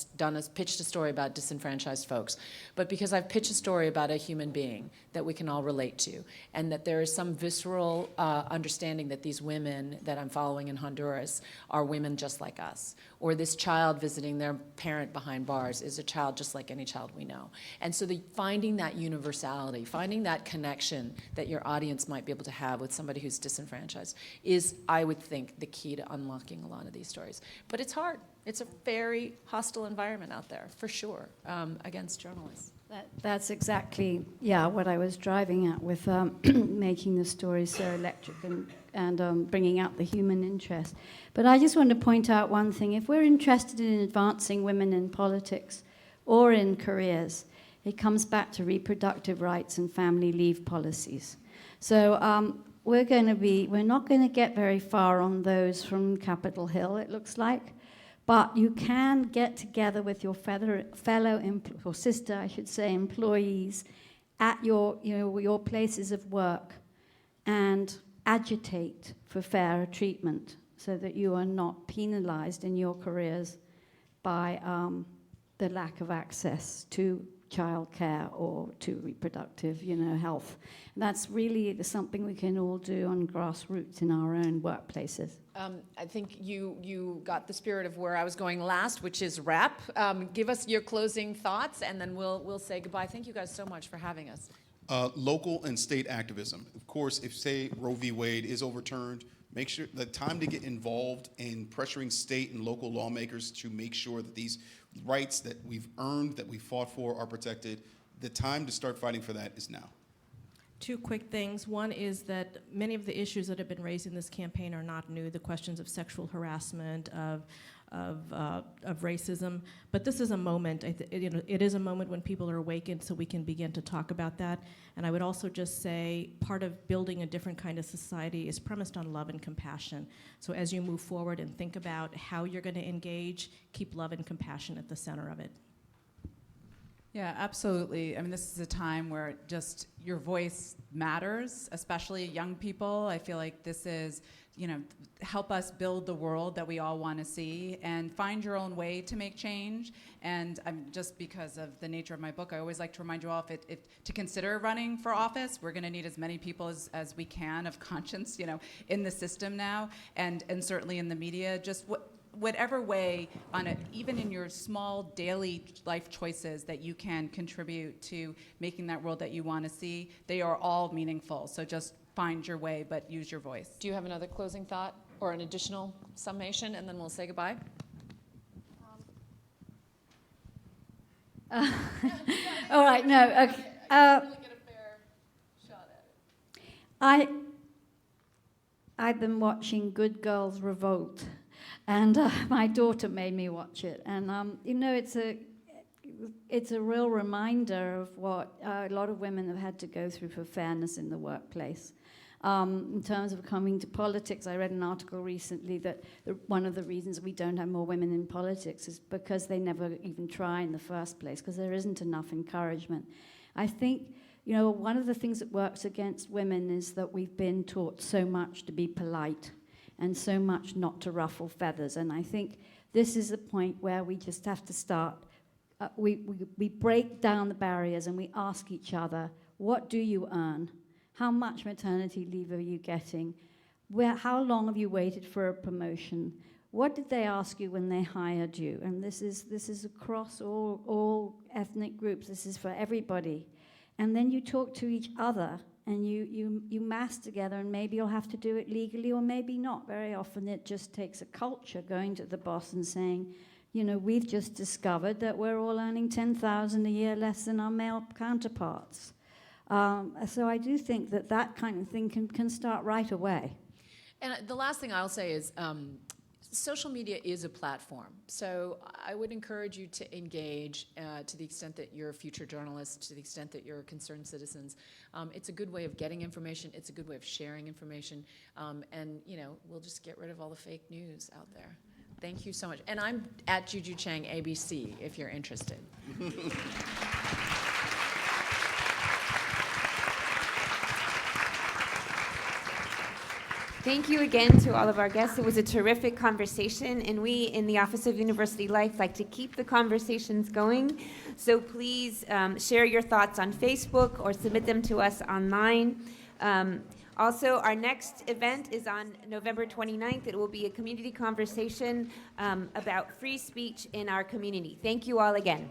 pitched a story about disenfranchised folks, but because I've pitched a story about a human being that we can all relate to, and that there is some visceral understanding that these women that I'm following in Honduras are women just like us, or this child visiting their parent behind bars is a child just like any child we know. And so finding that universality, finding that connection that your audience might be able to have with somebody who's disenfranchised is, I would think, the key to unlocking a lot of these stories. But it's hard. It's a very hostile environment out there, for sure, against journalists. That's exactly, what I was driving at with making the story so electric and bringing out the human interest. But I just want to point out one thing. If we're interested in advancing women in politics or in careers, it comes back to reproductive rights and family leave policies. So we're not going to get very far on those from Capitol Hill, it looks like. But you can get together with your or sister, I should say, employees at your places of work and agitate for fairer treatment so that you are not penalized in your careers by the lack of access to childcare or to reproductive, health. And that's really something we can all do on grassroots in our own workplaces. I think you got the spirit of where I was going last, which is wrap. Give us your closing thoughts, and then we'll say goodbye. Thank you guys so much for having us. Local and state activism. Of course, if, say, Roe v. Wade is overturned, make sure the time to get involved in pressuring state and local lawmakers to make sure that these rights that we've earned, that we fought for, are protected. The time to start fighting for that is now. Two quick things. One is that many of the issues that have been raised in this campaign are not new. The questions of sexual harassment, of racism. But this is a moment. It is a moment when people are awakened, so we can begin to talk about that. And I would also just say part of building a different kind of society is premised on love and compassion. So as you move forward and think about how you're going to engage, keep love and compassion at the center of it. Yeah, absolutely. I mean, this is a time where just your voice matters, especially young people. I feel like this is, help us build the world that we all want to see and find your own way to make change. And just because of the nature of my book, I always like to remind you all if to consider running for office. We're going to need as many people as we can of conscience, in the system now, and certainly in the media. Just whatever way, even in your small daily life choices that you can contribute to making that world that you want to see, they are all meaningful. So just find your way, but use your voice. Do you have another closing thought or an additional summation, and then we'll say goodbye? All right, no, okay. I've been watching Good Girls Revolt, and my daughter made me watch it. And, you know, it's a real reminder of what a lot of women have had to go through for fairness in the workplace. In terms of coming to politics, I read an article recently that one of the reasons we don't have more women in politics is because they never even try in the first place, because there isn't enough encouragement. I think, you know, one of the things that works against women is that we've been taught so much to be polite and so much not to ruffle feathers. And I think this is the point where we just have to start. We break down the barriers and we ask each other, what do you earn? How much maternity leave are you getting? How long have you waited for a promotion? What did they ask you when they hired you? And this is across all ethnic groups. This is for everybody. And then you talk to each other and you mass together, and maybe you'll have to do it legally or maybe not. Very often it just takes a culture going to the boss and saying, you know, we've just discovered that we're all earning $10,000 a year less than our male counterparts. So I do think that kind of thing can start right away. And the last thing I'll say is social media is a platform. So I would encourage you to engage to the extent that you're a future journalist, to the extent that you're concerned citizens. It's a good way of getting information. It's a good way of sharing information. And, you know, we'll just get rid of all the fake news out there. Thank you so much. And I'm at Juju Chang ABC if you're interested. Thank you again to all of our guests. It was a terrific conversation, and we in the Office of University Life like to keep the conversations going. So please share your thoughts on Facebook or submit them to us online. Also, our next event is on November 29th. It will be a community conversation about free speech in our community. Thank you all again.